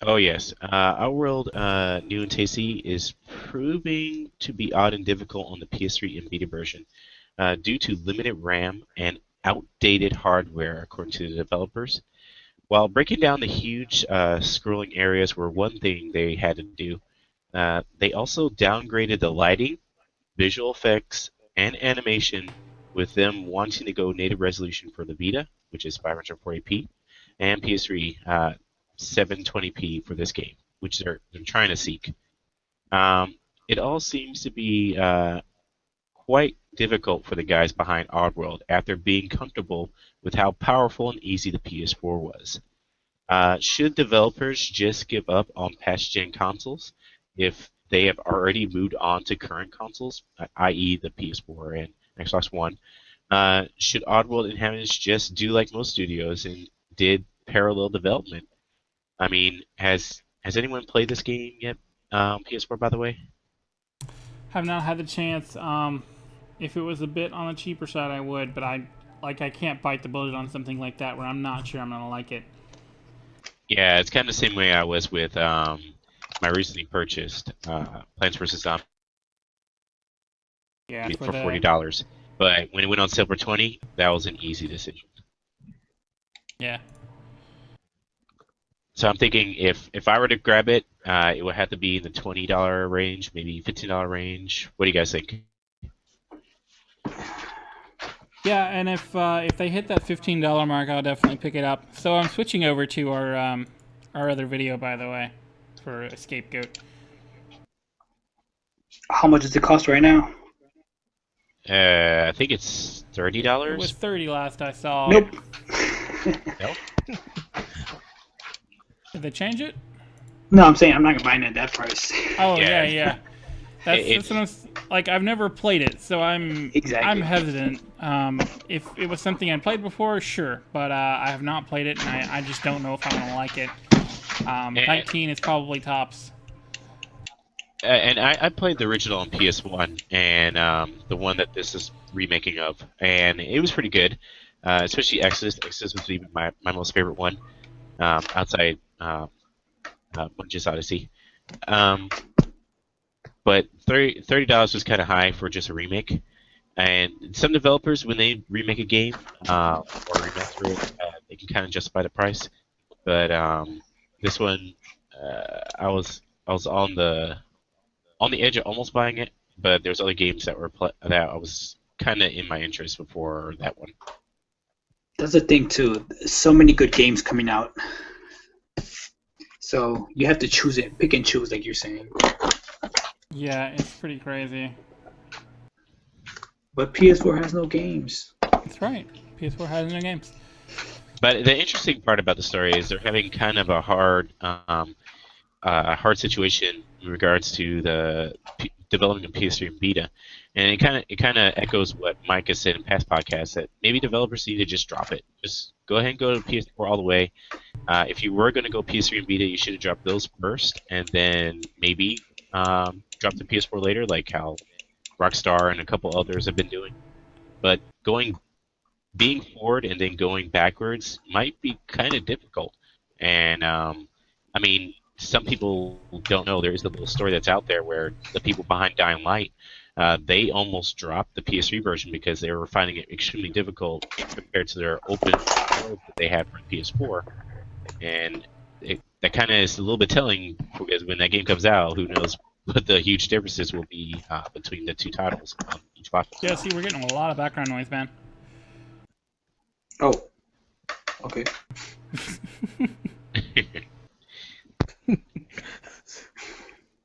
Oh yes, Outworld New and Tasty is proving to be odd and difficult on the PS3 and Vita version due to limited RAM and outdated hardware, according to the developers. While breaking down the huge scrolling areas were one thing they had to do, they also downgraded the lighting, visual effects, and animation, with them wanting to go native resolution for the Vita, which is 540p, and PS3 720p for this game, which they're trying to seek. It all seems to be quite difficult for the guys behind Oddworld after being comfortable with how powerful and easy the PS4 was. Should developers just give up on past-gen consoles if they have already moved on to current consoles, i.e., the PS4 and Xbox One? Should Oddworld Inhabitants just do like most studios and did parallel development? I mean, has anyone played this game yet? PS4, by the way. Have not had the chance. If it was a bit on the cheaper side, I would, but I can't bite the bullet on something like that where I'm not sure I'm gonna like it. Yeah, it's kind of the same way I was with my recently purchased Plants vs Zombies Yeah, for for the $40. But when it went on sale for 20, that was an easy decision. yeah. So I'm thinking if I were to grab it, it would have to be in the $20 range, maybe $15 range. What do you guys think? Yeah, and if they hit that $15 mark, I'll definitely pick it up. So I'm switching over to our other video, by the way, for a scapegoat. How much does it cost right now? I think it's It was $30. 30 last I saw. Nope. Nope. Did they change it? No, I'm saying I'm not buying it at that price. Oh Yeah. yeah. That's It's- what like. I've never played it, so I'm Exactly. hesitant. If it was something I'd played before, sure, but I have not played it, and I just don't know if I'm gonna like it. 19 is probably tops. And I played the original on PS1 and the one that this is remaking of, and it was pretty good. Especially Exodus. Exodus was even my most favorite one outside Bunge's Odyssey. But $30 was kind of high for just a remake. And some developers, when they remake a game or remaster it, they can kind of justify the price. But this one, I was on the edge of almost buying it, but there's other games that that I was kind of in my interest before that one. That's the thing too. So many good games coming out. So you have to choose it, pick and choose, like you're saying. Yeah, it's pretty crazy. But PS4 has no games. That's right. PS4 has no games. But the interesting part about the story is they're having kind of a hard situation in regards to the development of PS3 and Vita, and it kind of echoes what Mike has said in past podcasts that maybe developers need to just drop it. Just go ahead and go to PS4 all the way. If you were going to go PS3 and Vita, you should have dropped those first, and then maybe drop the PS4 later, like how Rockstar and a couple others have been doing. But being forward and then going backwards might be kind of difficult. And I mean, some people don't know there is a little story that's out there where the people behind Dying Light, they almost dropped the PS3 version because they were finding it extremely difficult compared to their open world that they had for PS4. And that kind of is a little bit telling because when that game comes out, who knows what the huge differences will be between the two titles on each platform. Yeah, see, we're getting a lot of background noise, man. Oh. Okay.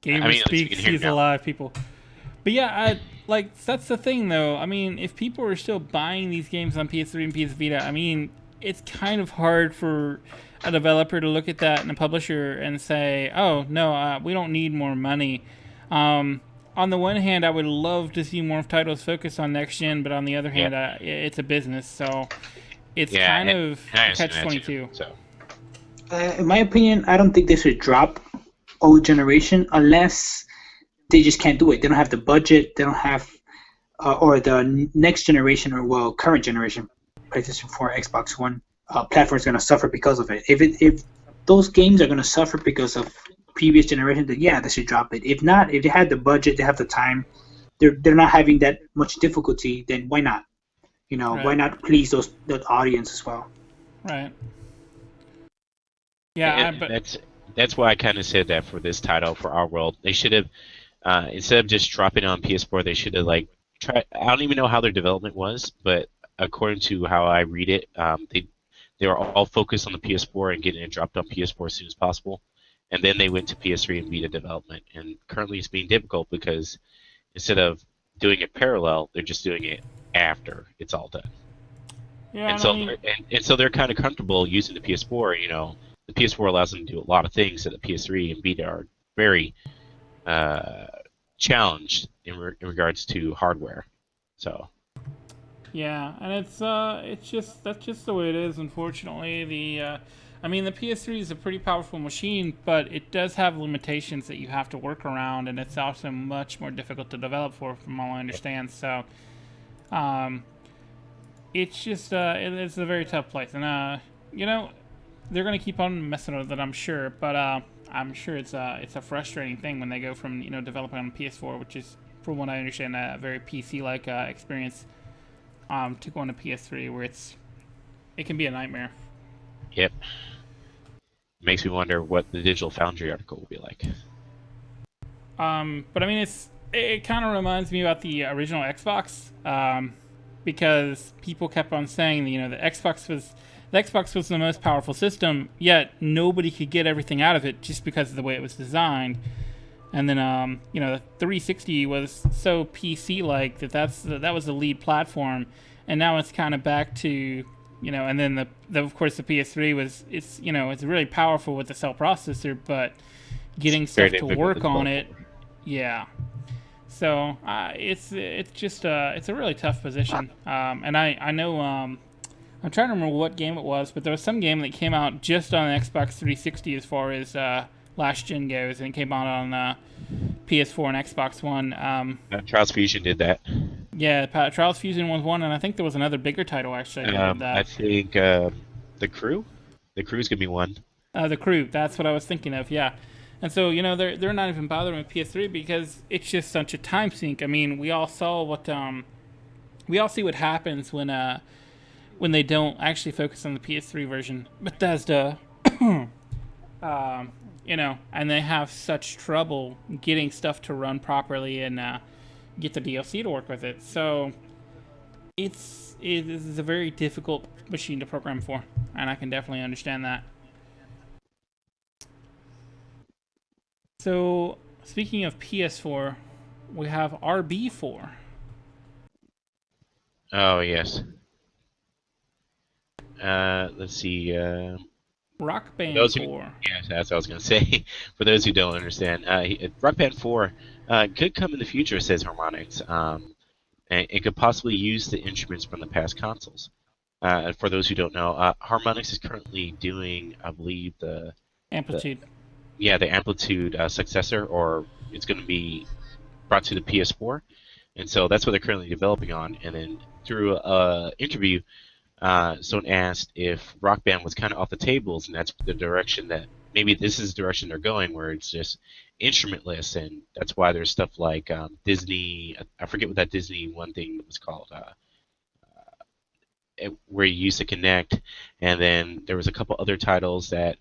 Gamer I mean, at least we speaks, can hear he's now. alive, people. But yeah, that's the thing, though. I mean, if people are still buying these games on PS3 and PS Vita, I mean, it's kind of hard for a developer to look at that and a publisher and say, "Oh no, we don't need more money." On the one hand, I would love to see more titles focus on next gen, but on the other hand, it's a business, so it's kind of catch-22. So. In my opinion, I don't think they should drop old generation unless they just can't do it. They don't have the budget. They don't have, or the next generation, or current generation, PlayStation 4, Xbox One platform is going to suffer because of it. If those games are going to suffer because of previous generation, then yeah, they should drop it. If not, if they had the budget, they have the time, they're not having that much difficulty, then why not? Right. Why not please that audience as well? Right. Yeah, And that's why I kind of said that for this title for Our World. They should have instead of just dropping it on PS4, they should have tried. I don't even know how their development was, but according to how I read it, they were all focused on the PS4 and getting it dropped on PS4 as soon as possible, and then they went to PS3 and Vita development. And currently, it's being difficult because instead of doing it parallel, they're just doing it after it's all done. yeah, And so they're kind of comfortable using the PS4, the PS4 allows them to do a lot of things that the PS3 and Vita are very uh, challenged in regards to hardware. So Yeah, and it's just that's just the way it is. Unfortunately, I mean, the PS3 is a pretty powerful machine, but it does have limitations that you have to work around, and it's also much more difficult to develop for, from all I understand. So, um, it's just it's a very tough place, and you know, they're gonna keep on messing with it, I'm sure. But I'm sure it's a frustrating thing when they go from developing on PS4, which is, from what I understand, a very PC-like experience, to go on to PS3, where it can be a nightmare. yep, makes me wonder what the Digital Foundry article will be like. But I mean, it kind of reminds me about the original Xbox, because people kept on saying that, the Xbox was the most powerful system, yet nobody could get everything out of it just because of the way it was designed. And then the 360 was so PC like that was the lead platform, and now it's kind of back to, and then of course the PS3 it's really powerful with the cell processor, but getting Very stuff to difficult to work on develop it, over. yeah. So it's just it's a really tough position, and I know, I'm trying to remember what game it was, but there was some game that came out just on Xbox 360 as far as last gen goes, and it came out on PS4 and Xbox One. Trials Fusion did that. Yeah, Trials Fusion was one, and I think there was another bigger title actually that did I that. think the crew, the crew's gonna be one. The Crew, that's what I was thinking of. Yeah, and so they're not even bothering with PS3 because it's just such a time sink. I mean, we all see what happens when they don't actually focus on the PS3 version. Bethesda, and they have such trouble getting stuff to run properly and get the DLC to work with it. So it is a very difficult machine to program for, and I can definitely understand that. So speaking of PS4, we have RB4. Oh yes. Let's see. Rock For Band those who, 4. yeah, that's what I was gonna say. For those who don't understand, Rock Band 4 could come in the future, says Harmonix. And it could possibly use the instruments from the past consoles. For those who don't know, Harmonix is currently doing, I believe, the Amplitude. yeah, the Amplitude successor, or it's going to be brought to the PS4, and so that's what they're currently developing on. And then through a interview, someone asked if Rock Band was kind of off the tables, and that's the direction that maybe this is the direction they're going, where it's just instrumentless, and that's why there's stuff like Disney. I forget what that Disney one thing was called. Where you used to connect, and then there was a couple other titles that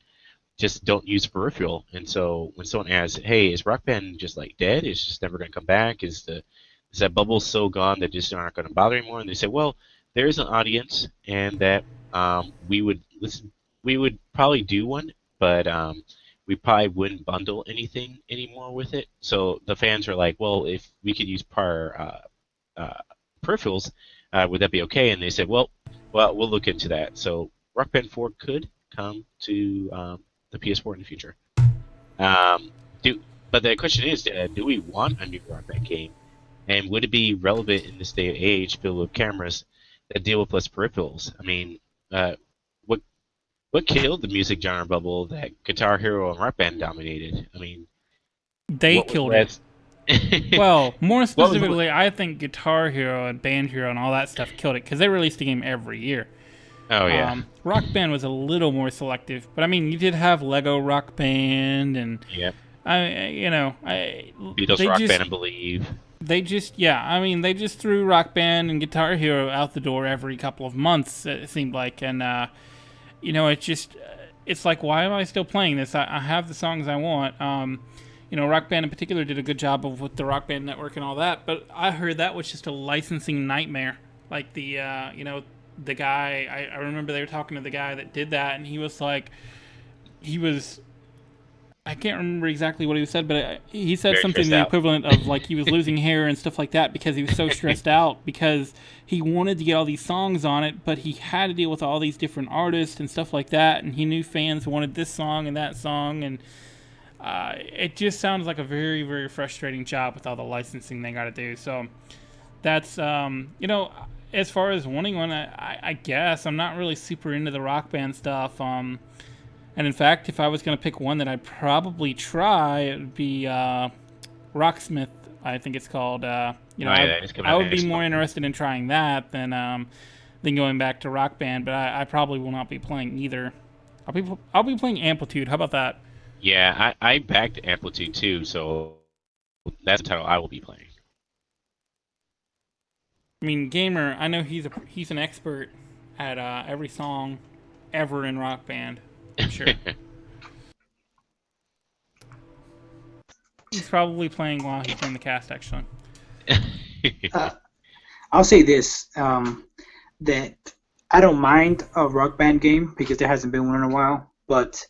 just don't use peripheral. And so when someone asks, "Hey, is Rock Band just like dead? It's just never going to come back? Is that bubble so gone that just aren't going to bother anymore?" And they say, "Well, there is an audience, and that we would listen. We would probably do one, but we probably wouldn't bundle anything anymore with it. So the fans are like, well, if we could use prior peripherals, would that be okay?" And they said, well, we'll look into that. So Rock Band 4 could come to the PS4 in the future. Um, but the question is, do we want a new Rock Band game? And would it be relevant in this day and age filled with cameras that deal with less peripherals? I mean, uh, what what killed the music genre bubble that Guitar Hero and Rock Band dominated? I mean, They what was killed it. last? Well, more What was specifically, I think Guitar Hero and Band Hero and all that stuff killed it because they released a game every year. Oh yeah, Rock Band was a little more selective, but I mean, you did have Lego Rock Band, and yeah. Beatles they Rock just Band, I believe. yeah, I mean, they just threw Rock Band and Guitar Hero out the door every couple of months. It seemed like, and it's like, why am I still playing this? I have the songs I want. Rock Band in particular did a good job of with the Rock Band network and all that, but I heard that was just a licensing nightmare. Like the guy, I remember they were talking to the guy that did that, and he was like, he was I can't remember exactly what he said, but he said Very something stressed the out. equivalent of like he was losing hair and stuff like that because he was so stressed out because he wanted to get all these songs on it, but he had to deal with all these different artists and stuff like that, and he knew fans wanted this song and that song, and it just sounds like a very, very frustrating job with all the licensing they got to do. So that's as far as wanting one, I guess I'm not really super into the Rock Band stuff. And in fact, if I was going to pick one that I'd probably try, it would be Rocksmith. I think it's called. Oh yeah, it's coming I out would be next more month. interested in trying that than going back to Rock Band. But I probably will not be playing either. I'll be playing Amplitude. How about that? Yeah, I backed Amplitude too, so that's the title I will be playing. I mean, Gamer. I know he's an expert at every song ever in Rock Band. I'm sure he's probably playing while he's doing the cast. Actually, Uh, I'll say this: that I don't mind a Rock Band game because there hasn't been one in a while, but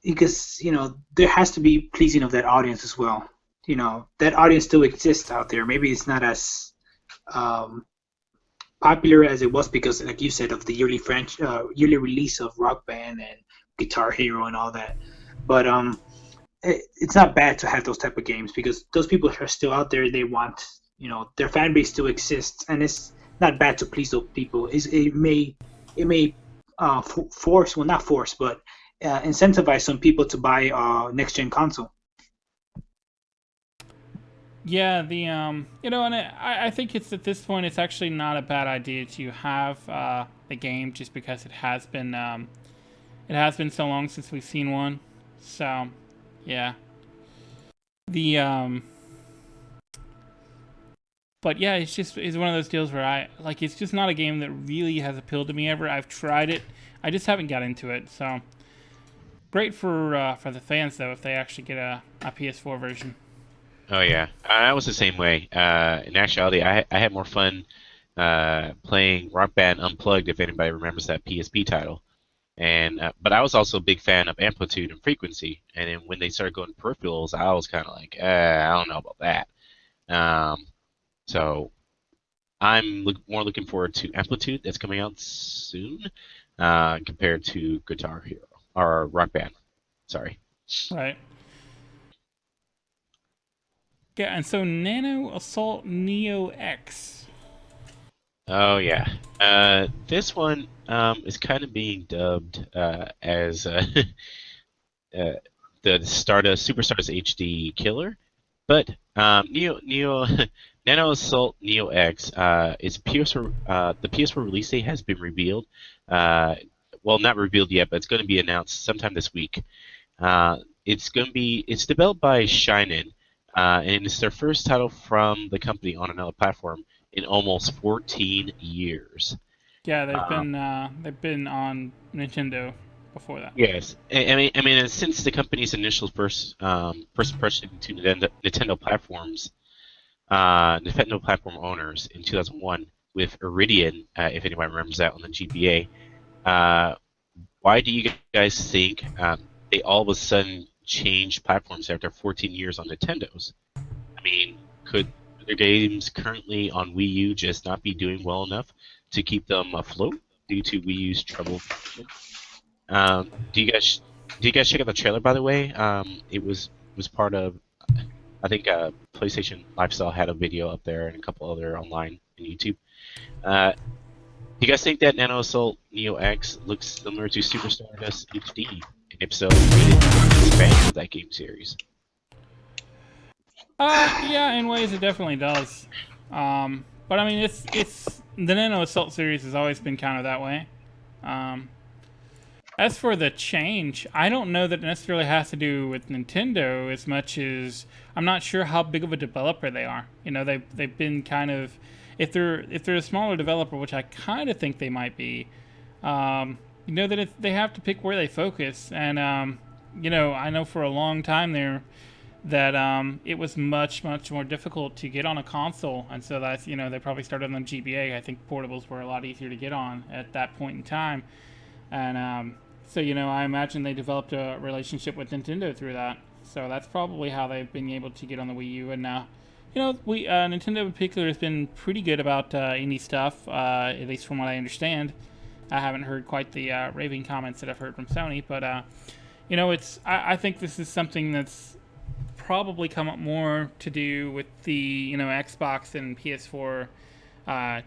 because there has to be pleasing of that audience as well. That audience still exists out there. Maybe it's not as um, popular as it was because, like you said, of the yearly release of Rock Band and Guitar Hero and all that. But it's not bad to have those type of games because those people are still out there. They want, their fan base still exists, and it's not bad to please those people. It may force, well, not force, but incentivize some people to buy a next gen console. yeah. And I think it's at this point it's actually not a bad idea to have the game just because it has been so long since we've seen one. So, yeah. The But yeah, it's one of those deals where it's just not a game that really has appealed to me ever. I've tried it, I just haven't got into it. So great for the fans though if they actually get a PS4 version. Oh yeah, I was the same way. In actuality, I had more fun playing Rock Band Unplugged, if anybody remembers that PSP title. And but I was also a big fan of Amplitude and Frequency. And then when they started going peripherals, I was kind of like, I don't know about that. So I'm more looking forward to Amplitude that's coming out soon, compared to Guitar Hero or Rock Band. Sorry. Right. Yeah, and so Nano Assault Neo X. Oh yeah. This one is kind of being dubbed as uh, the Super Stardust HD killer, but Neo Nano Assault Neo X is the PS4 release date has been revealed. Well, not revealed yet, but it's going to be announced sometime this week. It's developed by Shinen, and it's their first title from the company on another platform in almost 14 years. Yeah, Uh, they've been on Nintendo before that. yes, I mean, and since the company's initial first approach to Nintendo platform owners in 2001 with Iridian, if anybody remembers that on the GBA. Why do you guys think they all of a sudden changed platforms after 14 years on Nintendos? I mean, could their games currently on Wii U just not be doing well enough to keep them afloat due to Wii U's trouble? Do you guys check out the trailer, by the way? It was part of, I think, PlayStation Lifestyle had a video up there and a couple other online on YouTube. Uh, do you guys think that Nano Assault Neo X looks similar to Super Stardust HD? And if so, could it expand that game series? Yeah, in ways it definitely does. But I mean, it's the Nano Assault series has always been kind of that way. Um, as for the change, I don't know that it necessarily has to do with Nintendo as much as I'm not sure how big of a developer they are. They've been kind of if they're a smaller developer, which I kind of think they might be. That they have to pick where they focus, and I know for a long time there that it was much much more difficult to get on a console, and so that's they probably started on GBA. I think portables were a lot easier to get on at that point in time, and So, I imagine they developed a relationship with Nintendo through that. So that's probably how they've been able to get on the Wii U. And we Nintendo in particular has been pretty good about indie stuff, at least from what I understand. I haven't heard quite the raving comments that I've heard from Sony, but I think this is something that's probably come up more to do with the Xbox and PS4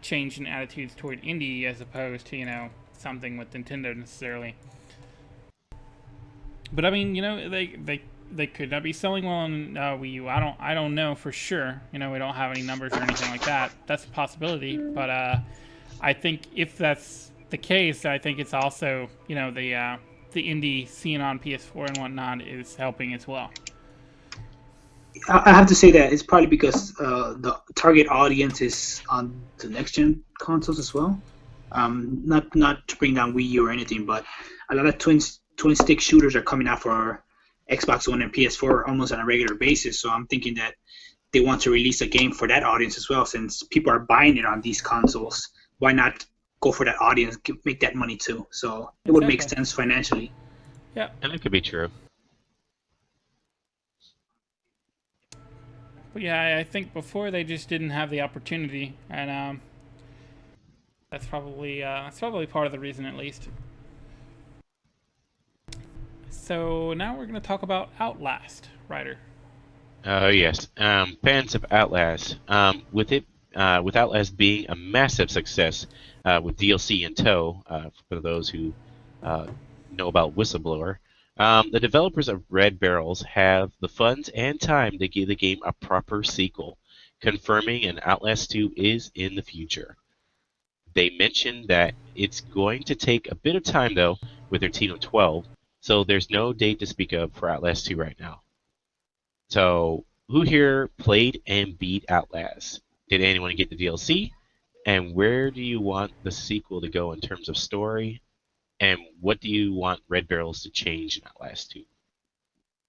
change in attitudes toward indie as opposed to something with Nintendo necessarily. But I mean, they could not be selling well on Wii U. I don't know for sure. We don't have any numbers or anything like that. That's a possibility. But I think if that's the case, I think it's also the indie scene on PS4 and whatnot is helping as well. I have to say that it's probably because the target audience is on the next gen consoles as well. Not to bring down Wii U or anything, but a lot of twin stick shooters are coming out for Xbox One and PS4 almost on a regular basis. So I'm thinking that they want to release a game for that audience as well, since people are buying it on these consoles. Why not go for that audience, make that money too? So it would make sense financially. Yeah, and it could be true. but yeah, I think before they just didn't have the opportunity, and that's probably part of the reason at least. So now we're going to talk about Outlast, Ryder. Oh yes, fans of Outlast. With Outlast being a massive success, with DLC in tow, for those who know about Whistleblower, the developers of Red Barrels have the funds and time to give the game a proper sequel, confirming an Outlast 2 is in the future. They mentioned that it's going to take a bit of time though, with their team of 12, so there's no date to speak of for Outlast 2 right now. So, who here played and beat Outlast? Did anyone get the DLC? And where do you want the sequel to go in terms of story? And what do you want Red Barrels to change in Outlast 2? As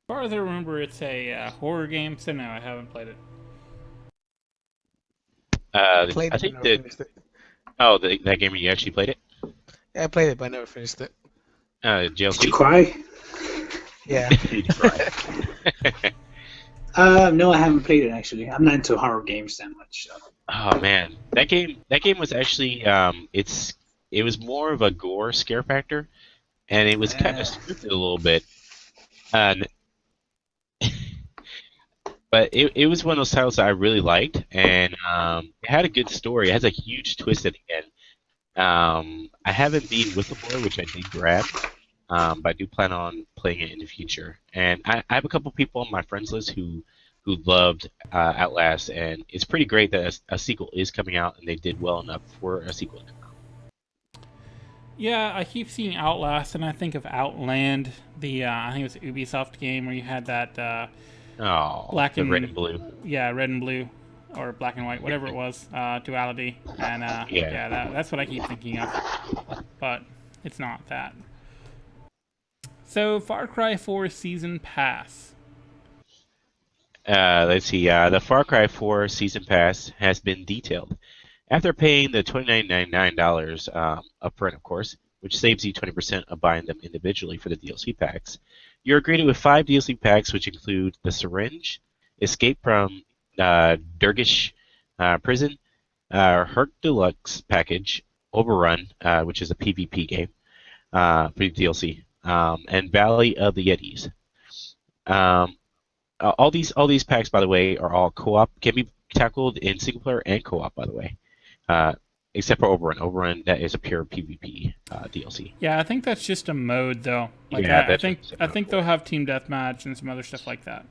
far as I remember, it's a horror game, so no, I haven't played it. Played I it, but think never that. finished it. Oh, that game you actually played it? Yeah, I played it, but I never finished it. Did you JLC? cry? Yeah. Did you cry? No, I haven't played it actually. I'm not into horror games that much. So. Oh man, that game was actually it was more of a gore scare factor, and it was kind of scripted a little bit. And but it was one of those titles that I really liked, and it had a good story. It has a huge twist at the end. I haven't beaten Whistleblower, which I did grab, but I do plan on playing it in the future. And I have a couple people on my friends list who loved Outlast, and it's pretty great that a sequel is coming out, and they did well enough for a sequel to come out. Yeah, I keep seeing Outlast, and I think of Outland, the I think it was an Ubisoft game where you had that black the and red and blue. Yeah, red and blue, or black and white, whatever it was, duality, and that's what I keep thinking of, but it's not that. So, Far Cry 4 Season Pass. Let's see. The Far Cry 4 Season Pass has been detailed. After paying the $29.99 upfront, of course, which saves you 20% of buying them individually for the DLC packs, you're greeted with 5 DLC packs, which include The Syringe, Escape from Dergish Prison, Herc Deluxe Package, Overrun, which is a PvP game for the DLC, and Valley of the Yetis. All these packs, by the way, are all co-op. Can be tackled in single player and co-op, by the way, except for Overrun. Overrun, that is a pure PvP DLC. Yeah, I think that's just a mode, though. Like, Yeah, I think they'll have team deathmatch and some other stuff like that.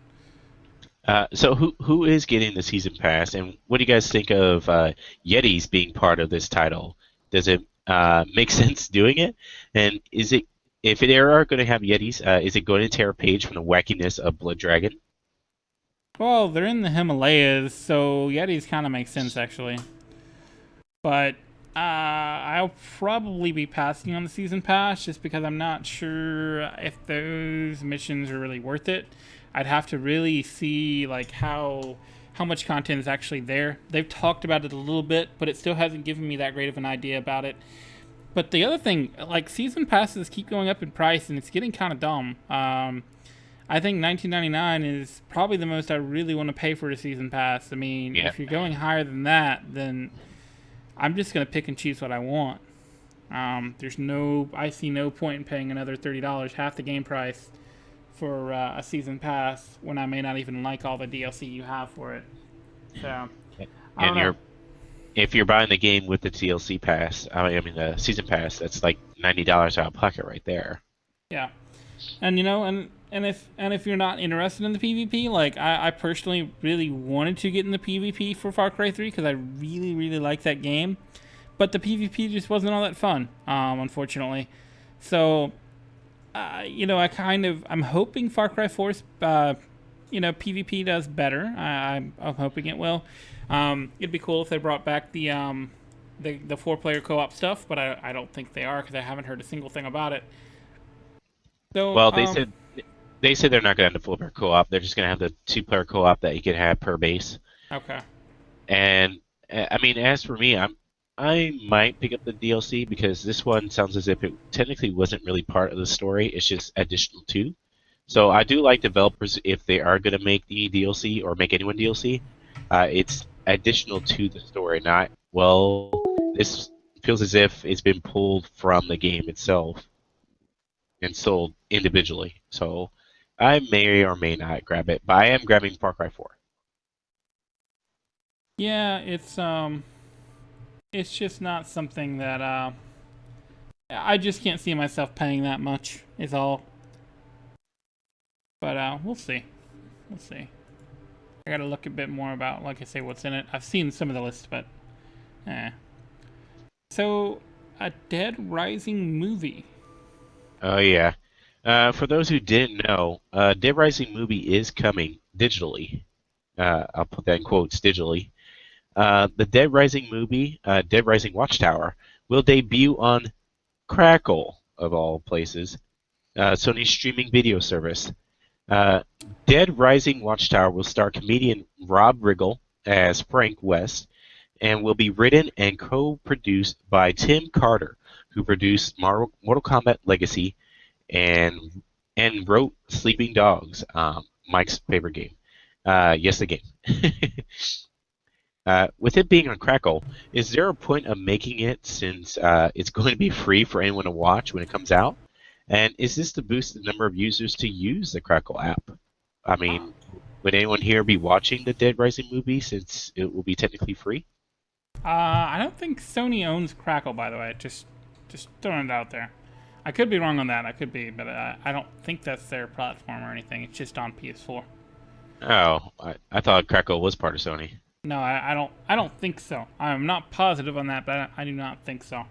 So who is getting the season pass, and what do you guys think of Yetis being part of this title? Does it make sense doing it? And is it, if they are going to have Yetis, is it going to tear a page from the wackiness of Blood Dragon? Well, they're in the Himalayas, so Yetis kind of make sense, actually. But I'll probably be passing on the season pass just because I'm not sure if those missions are really worth it. I'd have to really see like how much content is actually there. They've talked about it a little bit, but it still hasn't given me that great of an idea about it. But the other thing, like season passes keep going up in price, and it's getting kind of dumb. I think 19.99 is probably the most I really want to pay for a season pass. I mean, Yeah. if you're going higher than that, then I'm just gonna pick and choose what I want. I see no point in paying another $30, half the game price, for a season pass when I may not even like all the DLC you have for it. So I don't And know. if you're buying the game with the DLC pass, I mean the season pass, that's like $90 out of pocket right there. Yeah. And if you're not interested in the PvP, like I personally really wanted to get in the PvP for Far Cry 3 because I really really like that game, but the PvP just wasn't all that fun, unfortunately. So, I'm hoping Far Cry 4's PvP does better. I'm hoping it will. It'd be cool if they brought back the 4-player co-op stuff, but I don't think they are because I haven't heard a single thing about it. So, Well, they said they're not going to have the 4-player co-op. They're just going to have the 2-player co-op that you can have per base. okay. And I mean, as for me, I might pick up the DLC because this one sounds as if it technically wasn't really part of the story. It's just additional to. So I do like developers if they are going to make the DLC or make anyone DLC. It's additional to the story, not this feels as if it's been pulled from the game itself and sold individually. So I may or may not grab it, but I am grabbing Far Cry 4. Yeah, it's just not something that I just can't see myself paying that much. Is all. But we'll see. We'll see. I gotta look a bit more about, like I say, what's in it. I've seen some of the list, but So, a Dead Rising movie. Oh yeah. For those who didn't know, Dead Rising movie is coming digitally. I'll put that in quotes, digitally. The Dead Rising movie, Dead Rising Watchtower, will debut on Crackle, of all places, Sony's streaming video service. Uh, Dead Rising Watchtower will star comedian Rob Riggle as Frank West and will be written and co-produced by Tim Carter, who produced Mortal Kombat Legacy and wrote Sleeping Dogs, Mike's favorite game. Yes, the game. With it being on Crackle, is there a point of making it since it's going to be free for anyone to watch when it comes out? And is this to boost the number of users to use the Crackle app? I mean, would anyone here be watching the Dead Rising movie since it will be technically free? I don't think Sony owns Crackle, by the way. Just throwing it out there. I could be wrong on that. I could be, but I don't think that's their platform or anything. It's just on PS4. Oh, I thought Crackle was part of Sony. No, I don't think so. I'm not positive on that, but I do not think so.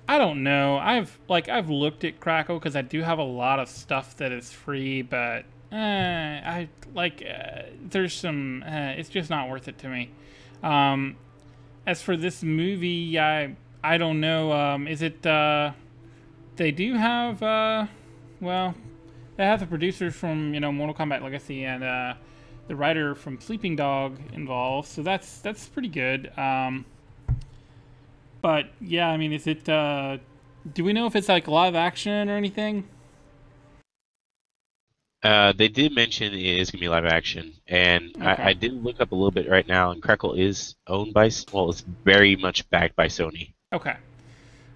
I don't know. I've looked at Crackle because I do have a lot of stuff that is free, but there's some. It's just not worth it to me. As for this movie, I don't know. Is it? They do have. They have the producers from Mortal Kombat Legacy and the writer from Sleeping Dog involved, so that's pretty good. But yeah, I mean, is it? Do we know if it's like live action or anything? They did mention it is going to be live action, and Okay. I did look up a little bit right now, and Crackle is owned by, well, it's very much backed by Sony. Okay.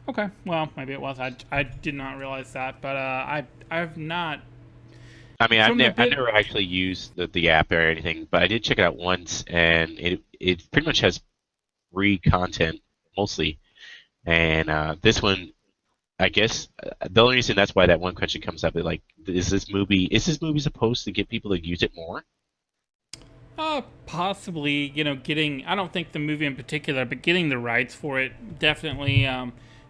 Okay. Well, maybe it was. I did not realize that, but I've not. I mean, From the I bit- never actually used the app or anything, but I did check it out once, and it pretty much has free content mostly. And this one, I guess the only reason that's why that one question comes up is like, is this movie supposed to get people to use it more? Possibly, getting. I don't think the movie in particular, but getting the rights for it definitely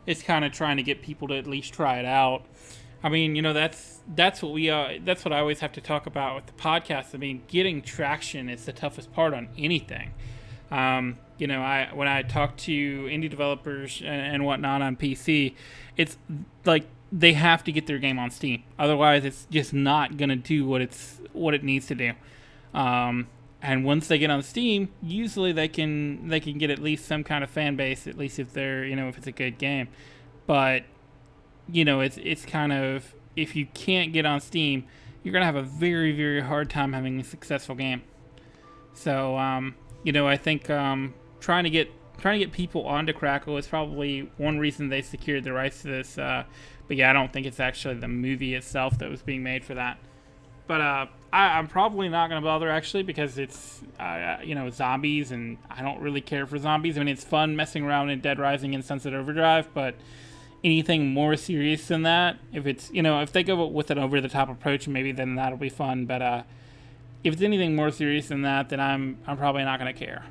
is kind of trying to get people to at least try it out. I mean, that's what that's what I always have to talk about with the podcast. I mean, getting traction is the toughest part on anything. When I talk to indie developers and whatnot on PC, it's like they have to get their game on Steam. Otherwise, it's just not gonna do what it needs to do. and once they get on Steam, usually they can get at least some kind of fan base, at least if they're if it's a good game. But it's kind of, if you can't get on Steam, you're gonna have a very very hard time having a successful game. So I think trying to get people onto Crackle is probably one reason they secured the rights to this. But yeah, I don't think it's actually the movie itself that was being made for that. But I'm probably not going to bother actually, because it's zombies, and I don't really care for zombies. I mean, it's fun messing around in Dead Rising and Sunset Overdrive, but anything more serious than that, if they go with an over the top approach, maybe then that'll be fun. But if it's anything more serious than that, then I'm probably not going to care.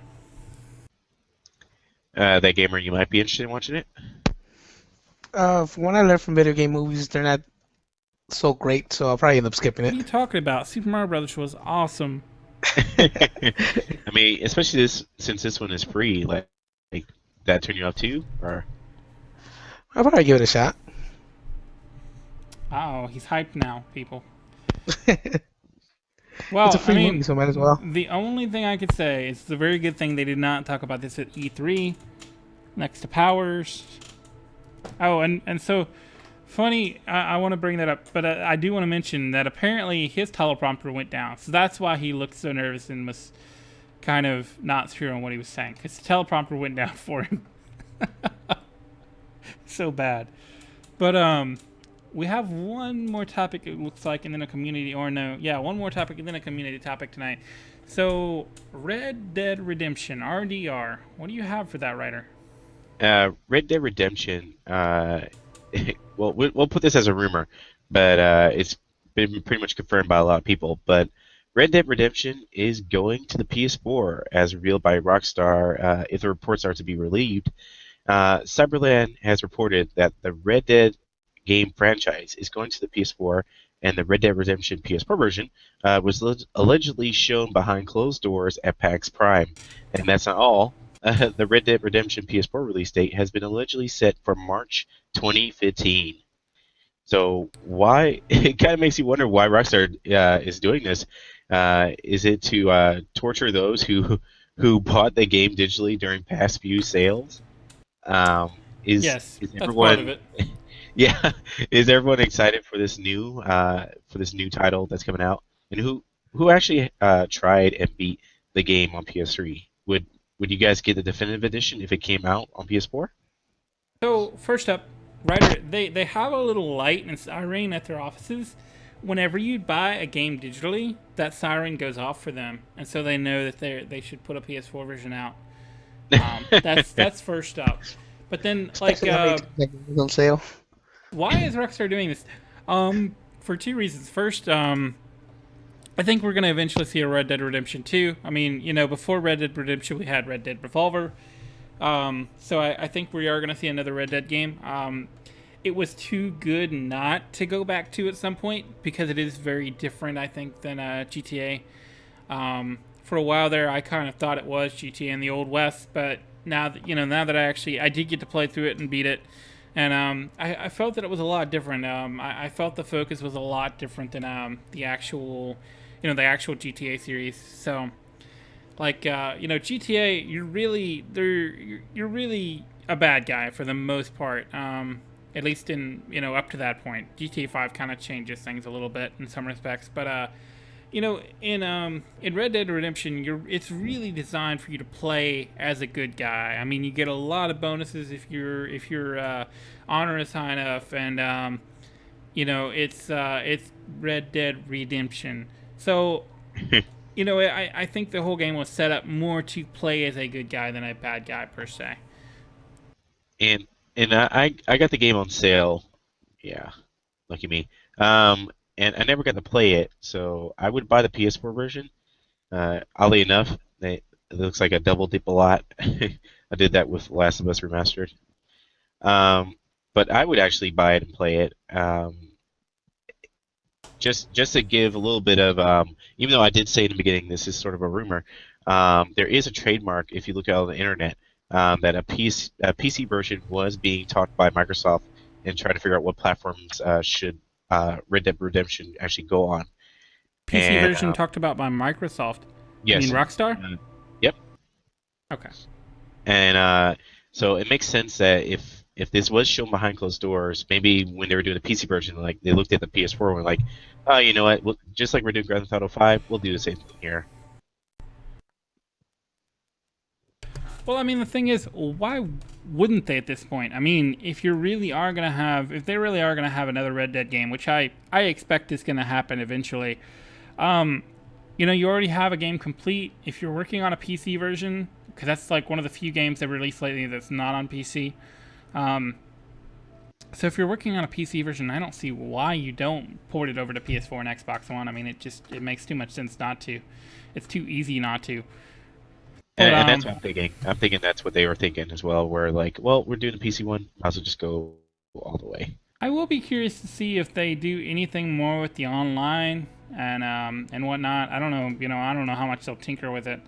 That gamer, you might be interested in watching it. From what I learned from video game movies, they're not so great, so I'll probably end up skipping What are it. you talking about? Super Mario Brothers was awesome. I mean, especially since this one is free, like that turn you off too, or I'll probably give it a shot. Oh, he's hyped now, people. It's Well, a free movie, so might as well. the only thing I could say is it's a very good thing they did not talk about this at E3 next to Powers. Oh, and so funny, I want to bring that up, but I do want to mention that apparently his teleprompter went down. So that's why he looked so nervous and was kind of not sure on what he was saying, because the teleprompter went down for him. So bad. But we have one more topic, it looks like, and then a community, or no, yeah, one more topic and then a community topic tonight. So, Red Dead Redemption, RDR. What do you have for that, writer? Red Dead Redemption. Well, we'll put this as a rumor, but it's been pretty much confirmed by a lot of people. But Red Dead Redemption is going to the PS4, as revealed by Rockstar. If the reports are to be believed, Cyberland has reported that the Red Dead game franchise is going to the PS4, and the Red Dead Redemption PS4 version was allegedly shown behind closed doors at PAX Prime. And that's not all. The Red Dead Redemption PS4 release date has been allegedly set for March 2015. So why? It kind of makes you wonder why Rockstar is doing this. Is it to torture those who bought the game digitally during past few sales? Yes, Is that's part of everyone it. yeah, is everyone excited for this new title that's coming out? And who actually tried and beat the game on PS3? Would you guys get the definitive edition if it came out on PS4? So, first up, writer, they have a little light and siren at their offices. Whenever you buy a game digitally, that siren goes off for them, and so they know that they should put a PS4 version out. That's first up. But then, like, On sale. why is Rockstar doing this? For two reasons. First, I think we're gonna eventually see a Red Dead Redemption 2. I mean, before Red Dead Redemption, we had Red Dead Revolver. So I think we are gonna see another Red Dead game. It was too good not to go back to at some point, because it is very different, I think, than GTA. For a while there, I kind of thought it was GTA in the Old West, but now that I did get to play through it and beat it, and I felt that it was a lot different. I felt the focus was a lot different than the actual GTA series. So, like, GTA, you're really a bad guy for the most part. At least in up to that point. GTA 5 kind of changes things a little bit in some respects, but in Red Dead Redemption, it's really designed for you to play as a good guy. I mean, you get a lot of bonuses if you're honorous high enough, and it's Red Dead Redemption. So, I think the whole game was set up more to play as a good guy than a bad guy per se. And I got the game on sale. Yeah, lucky me. And I never got to play it, so I would buy the PS4 version. Oddly enough, it looks like a double dip a lot. I did that with Last of Us Remastered. But I would actually buy it and play it. Just to give a little bit of, even though I did say in the beginning this is sort of a rumor, there is a trademark if you look out on the internet that a PC version was being talked by Microsoft and trying to figure out what platforms should Red Dead Redemption actually go on. PC And version talked about by Microsoft. You mean Yes. Rockstar? Yep. Okay. And so it makes sense that if this was shown behind closed doors, maybe when they were doing the PC version, like they looked at the PS4 and were like, oh, you know what? Just like we're doing Grand Theft Auto 5, we'll do the same thing here. Well, I mean, the thing is, why wouldn't they at this point? I mean, if they really are gonna have another Red Dead game, which I expect is gonna happen eventually. Um, you already have a game complete. If you're working on a PC version, because that's like one of the few games they've released lately that's not on PC. Um, so if you're working on a PC version, I don't see why you don't port it over to PS4 and Xbox One. I mean, it makes too much sense not to. It's too easy not to. But And that's what I'm thinking. I'm thinking that's what they were thinking as well. Where like, well, we're doing the PC one, might as well just go all the way. I will be curious to see if they do anything more with the online and whatnot. I don't know. I don't know how much they'll tinker with it,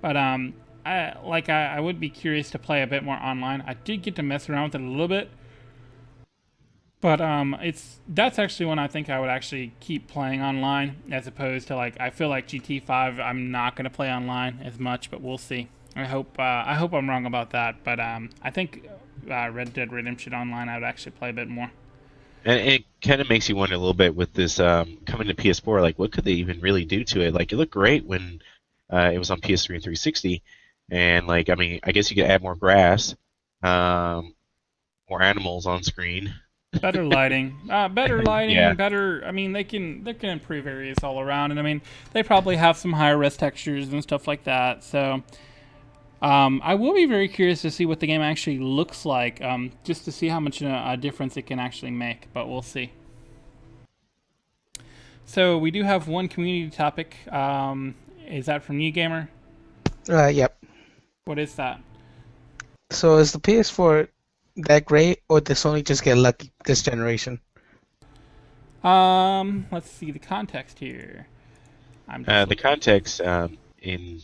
but I would be curious to play a bit more online. I did get to mess around with it a little bit, but that's actually one I think I would actually keep playing online as opposed to like I feel like GT5. I'm not gonna play online as much, but we'll see. I hope I'm wrong about that, but I think Red Dead Redemption Online I would actually play a bit more. And it kind of makes you wonder a little bit with this coming to PS4. Like, what could they even really do to it? Like, it looked great when it was on PS3 and 360, and like, I mean, I guess you could add more grass, more animals on screen. Better lighting, better lighting, Yeah. better. I mean, they can improve areas all around, and I mean, they probably have some higher res textures and stuff like that. So, I will be very curious to see what the game actually looks like, just to see how much a difference it can actually make. But we'll see. So we do have one community topic. Is that from you, Gamer? Yep. What is that? So is the PS4 that great, or did Sony just get lucky this generation? Let's see the context here. I'm just The context in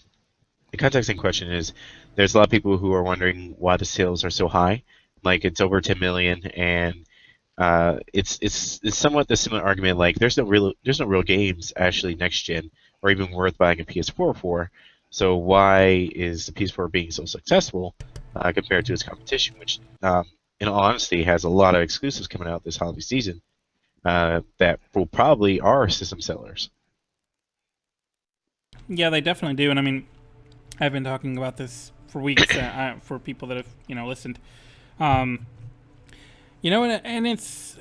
the context in question is there's a lot of people who are wondering why the sales are so high. Like it's over 10 million, and it's somewhat the similar argument. Like there's no real games actually next gen or even worth buying a PS4 for. So why is the PS4 being so successful compared to its competition, which in all honesty has a lot of exclusives coming out this holiday season that will probably are system sellers. Yeah, they definitely do, and I mean, I've been talking about this for weeks for people that have listened. Um, and it's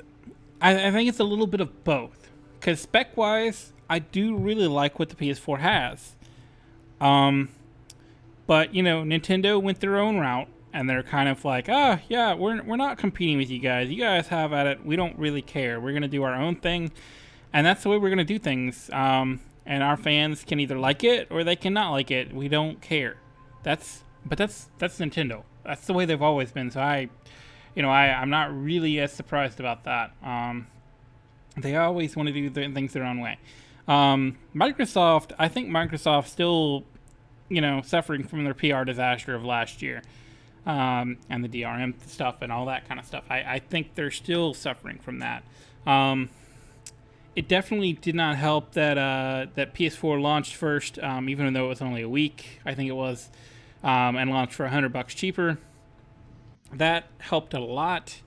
I think it's a little bit of both because spec wise, I do really like what the PS4 has. But Nintendo went their own route, and they're kind of like, yeah, we're not competing with you guys. You guys have at it. We don't really care. We're gonna do our own thing, and that's the way we're gonna do things. And our fans can either like it or they cannot like it. We don't care. That's Nintendo. That's the way they've always been. So I'm not really as surprised about that. They always want to do things their own way. Microsoft, I think Microsoft still, suffering from their PR disaster of last year, and the DRM stuff and all that kind of stuff. I think they're still suffering from that. It definitely did not help that that PS4 launched first, even though it was only a week. I think it was, and launched for $100 cheaper. That helped a lot.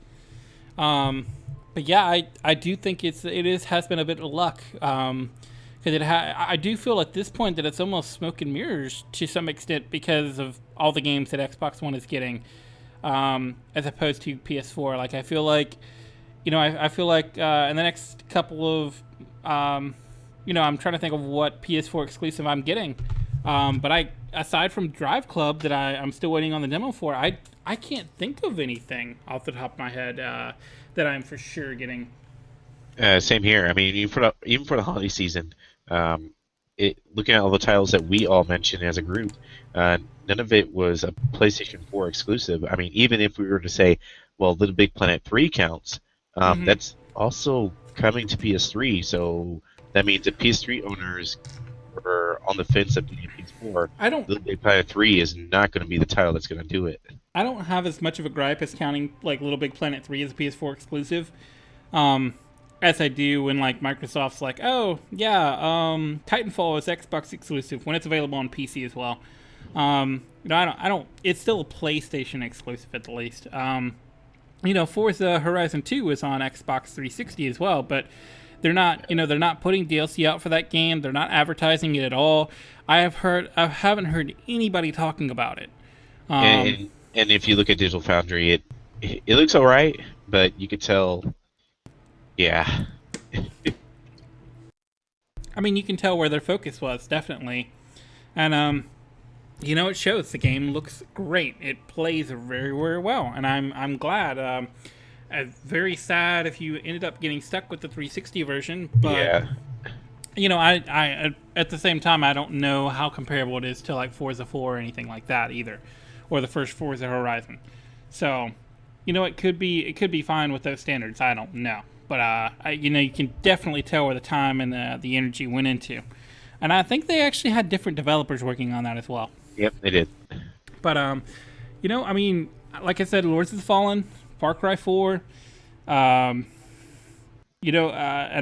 But yeah, I do think has been a bit of luck. Because I do feel at this point that it's almost smoke and mirrors to some extent because of all the games that Xbox One is getting, as opposed to PS4. Like I feel like, I feel like in the next couple of, I'm trying to think of what PS4 exclusive I'm getting. But aside from Drive Club that I'm still waiting on the demo for, I can't think of anything off the top of my head that I'm for sure getting. Same here. I mean, even for the holiday season, looking at all the titles that we all mentioned as a group, none of it was a PlayStation 4 exclusive. I mean, even if we were to say, well, Little Big Planet 3 counts, that's also coming to PS3. So that means that PS3 owners are on the fence of getting PS4. Little Big Planet 3 is not going to be the title that's going to do it. I don't have as much of a gripe as counting like Little Big Planet 3 as a PS4 exclusive. as I do when like Microsoft's like, oh yeah, Titanfall is Xbox exclusive when it's available on PC as well. I don't. It's still a PlayStation exclusive at the least. Forza Horizon 2 is on Xbox 360 as well, but they're not, they're not putting DLC out for that game. They're not advertising it at all. I haven't heard anybody talking about it. And if you look at Digital Foundry, it looks all right, but you could tell, yeah. I mean, you can tell where their focus was, definitely. And it shows. The game looks great. It plays very, very well, and I'm glad. Very sad if you ended up getting stuck with the 360 version, but Yeah. I at the same time I don't know how comparable it is to like Forza 4 or anything like that either, or the first Forza Horizon. So, it could be fine with those standards. I don't know, but you can definitely tell where the time and the energy went into, and I think they actually had different developers working on that as well. Yep, they did. But I mean, like I said, Lords of the Fallen, Far Cry 4, and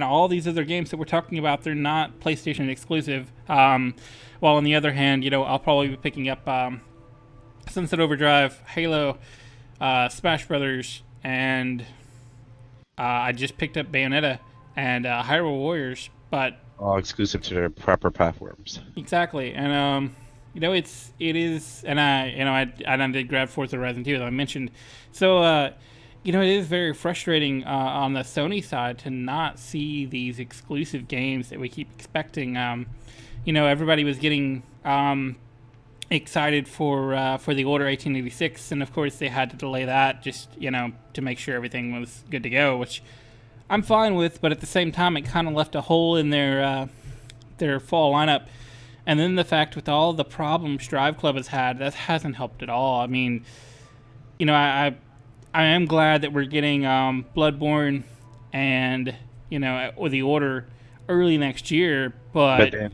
all these other games that we're talking about, they're not PlayStation exclusive. While on the other hand, I'll probably be picking up Sunset Overdrive, Halo, Smash Brothers, and I just picked up Bayonetta and Hyrule Warriors. But All exclusive to their proper platforms. exactly, and it is, and I did grab Forza Horizon 2 that I mentioned. So it is very frustrating on the Sony side to not see these exclusive games that we keep expecting. Everybody was getting excited for the Order 1886, and of course they had to delay that just to make sure everything was good to go, which I'm fine with. But at the same time, it kind of left a hole in their fall lineup. And then the fact with all the problems Drive Club has had, that hasn't helped at all. I mean, I am glad that we're getting Bloodborne and or the Order early next year, But then,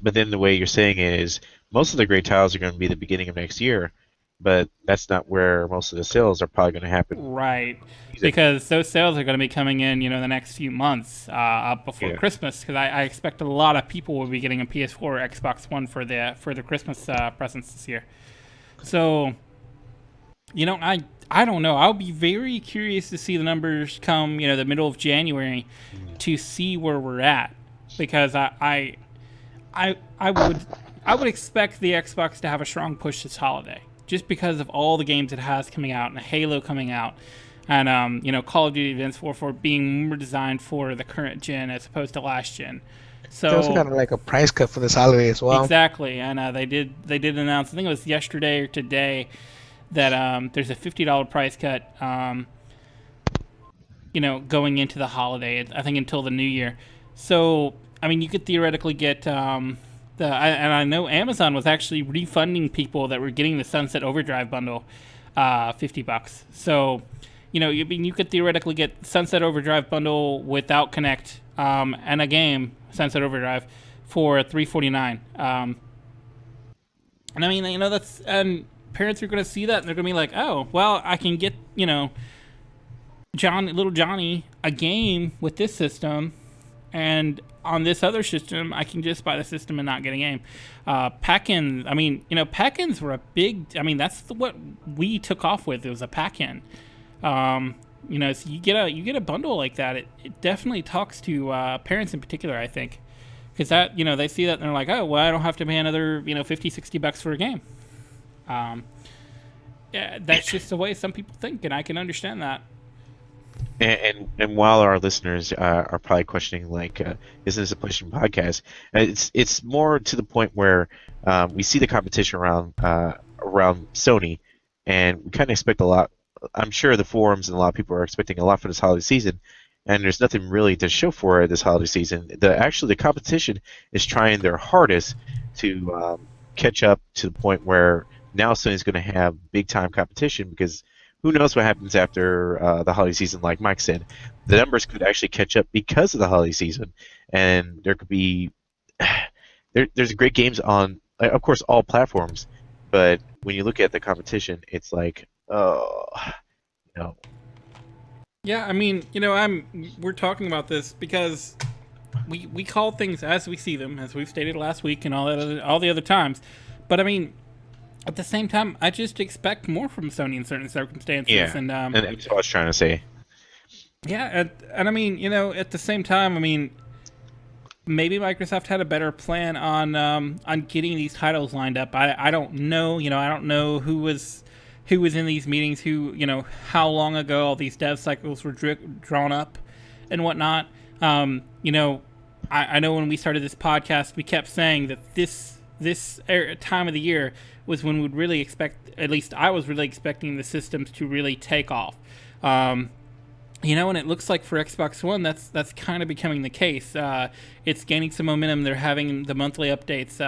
but then the way you're saying it is most of the great titles are going to be the beginning of next year, but that's not where most of the sales are probably going to happen. Right, because those sales are going to be coming in, the next few months up before Christmas. Because I expect a lot of people will be getting a PS4 or Xbox One for the Christmas presents this year. So, I don't know. I'll be very curious to see the numbers come, the middle of January, to see where we're at, because I would expect the Xbox to have a strong push this holiday, just because of all the games it has coming out and Halo coming out, and Call of Duty Advanced Warfare being more designed for the current gen as opposed to last gen. So They also got like a price cut for this holiday as well. exactly, and they did announce, I think it was yesterday or today, that there's a $50 price cut. Going into the holiday, I think until the new year. So I mean, you could theoretically get and I know Amazon was actually refunding people that were getting the Sunset Overdrive bundle, $50. So, you could theoretically get Sunset Overdrive bundle without Connect, and a game Sunset Overdrive for $349. And I mean, that's, and parents are going to see that and they're going to be like, oh, well, I can get little Johnny a game with this system, and on this other system, I can just buy the system and not get a game. Pack-ins, I mean, pack-ins were a big, that's what we took off with. It was a pack-in. So you get a bundle like that. It definitely talks to parents in particular, I think. Because that, they see that and they're like, oh, well, I don't have to pay another, $50-$60 for a game. Yeah, that's just the way some people think, and I can understand that. And while our listeners are probably questioning, like, isn't this a PlayStation podcast? It's more to the point where we see the competition around Sony, and we kind of expect a lot. I'm sure the forums and a lot of people are expecting a lot for this holiday season, and there's nothing really to show for it this holiday season. The competition is trying their hardest to catch up to the point where now Sony's going to have big time competition, because who knows what happens after the holiday season. Like Mike said, the numbers could actually catch up because of the holiday season, and there could be there's great games on, of course, all platforms. But when you look at the competition, it's like, oh, Yeah, I mean, we're talking about this because we call things as we see them, as we've stated last week and all the other times. But I mean, at the same time, I just expect more from Sony in certain circumstances, Yeah, and and that's what I was trying to say. yeah, and I mean, at the same time, I mean, maybe Microsoft had a better plan on getting these titles lined up. I don't know, I don't know who was in these meetings, how long ago all these dev cycles were drawn up and whatnot. I know when we started this podcast, we kept saying that this time of the year was when we'd really expect, at least I was really expecting the systems to really take off. And it looks like for Xbox One, that's kind of becoming the case. It's gaining some momentum. They're having the monthly updates.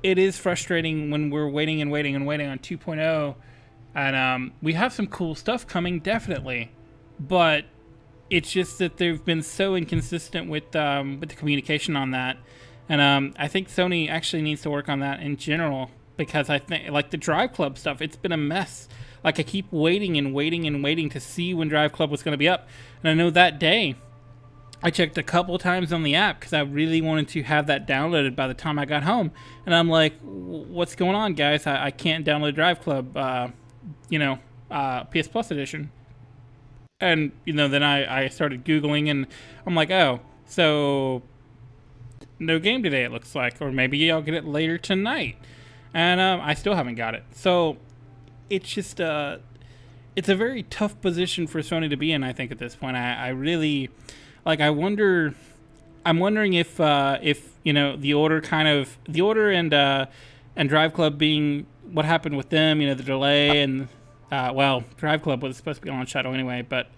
It is frustrating when we're waiting and waiting and waiting on 2.0, and we have some cool stuff coming, definitely, but it's just that they've been so inconsistent with the communication on that, and I think Sony actually needs to work on that in general, because I think, like, the Drive Club stuff, it's been a mess. Like, I keep waiting and waiting and waiting to see when Drive Club was going to be up, and I know that day I checked a couple times on the app because I really wanted to have that downloaded by the time I got home, and I'm like, what's going on, guys? I can't download Drive Club, PS Plus edition. And then I started Googling, and I'm like, oh, so no game today, it looks like, or maybe I'll get it later tonight, and I still haven't got it. So it's just it's a very tough position for Sony to be in, I think, at this point. I really, like, I'm wondering if the order and Drive Club being what happened with them, the delay, and Drive Club was supposed to be on Shadow anyway, but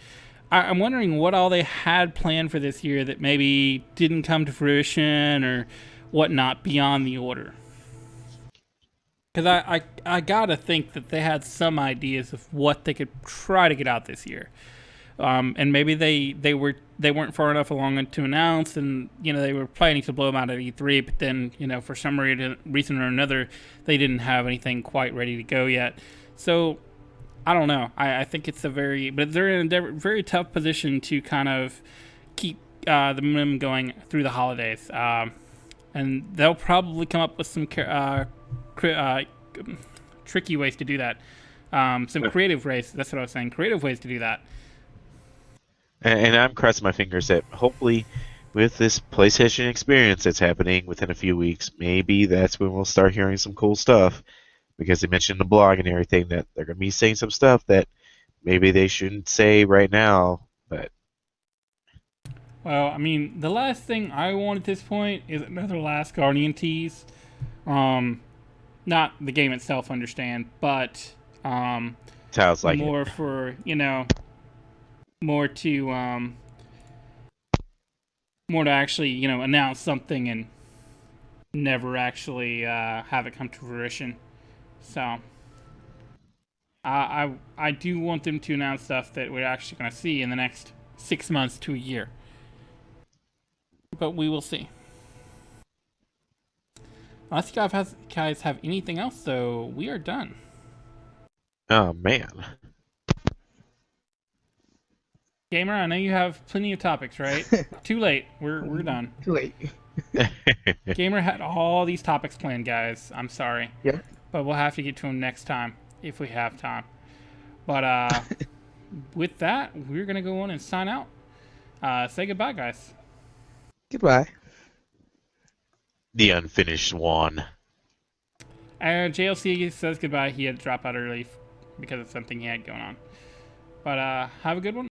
I'm wondering what all they had planned for this year that maybe didn't come to fruition or whatnot beyond the order. Because I gotta think that they had some ideas of what they could try to get out this year, and maybe they weren't far enough along to announce, and they were planning to blow them out at E3, but then for some reason or another they didn't have anything quite ready to go yet. So I don't know. I think it's but they're in a very tough position to kind of keep the momentum going through the holidays, and they'll probably come up with some tricky ways to do that. Some creative ways. That's what I was saying. Creative ways to do that. And I'm crossing my fingers that hopefully, with this PlayStation experience that's happening within a few weeks, maybe that's when we'll start hearing some cool stuff. Because they mentioned in the blog and everything that they're going to be saying some stuff that maybe they shouldn't say right now. But well, I mean, the last thing I want at this point is another Last Guardian tease. Not the game itself, understand, but sounds like more it. for more to actually announce something and never actually have it come to fruition. So I do want them to announce stuff that we're actually going to see in the next 6 months to a year. But we will see. Unless you guys have anything else, though, we are done. Oh, man. Gamer, I know you have plenty of topics, right? Too late. We're done. Too late. Gamer had all these topics planned, guys. I'm sorry. Yeah. But we'll have to get to them next time if we have time. But with that, we're going to go on and sign out. Say goodbye, guys. Goodbye. The unfinished one. JLC says goodbye. He had to drop out early because of something he had going on. But have a good one.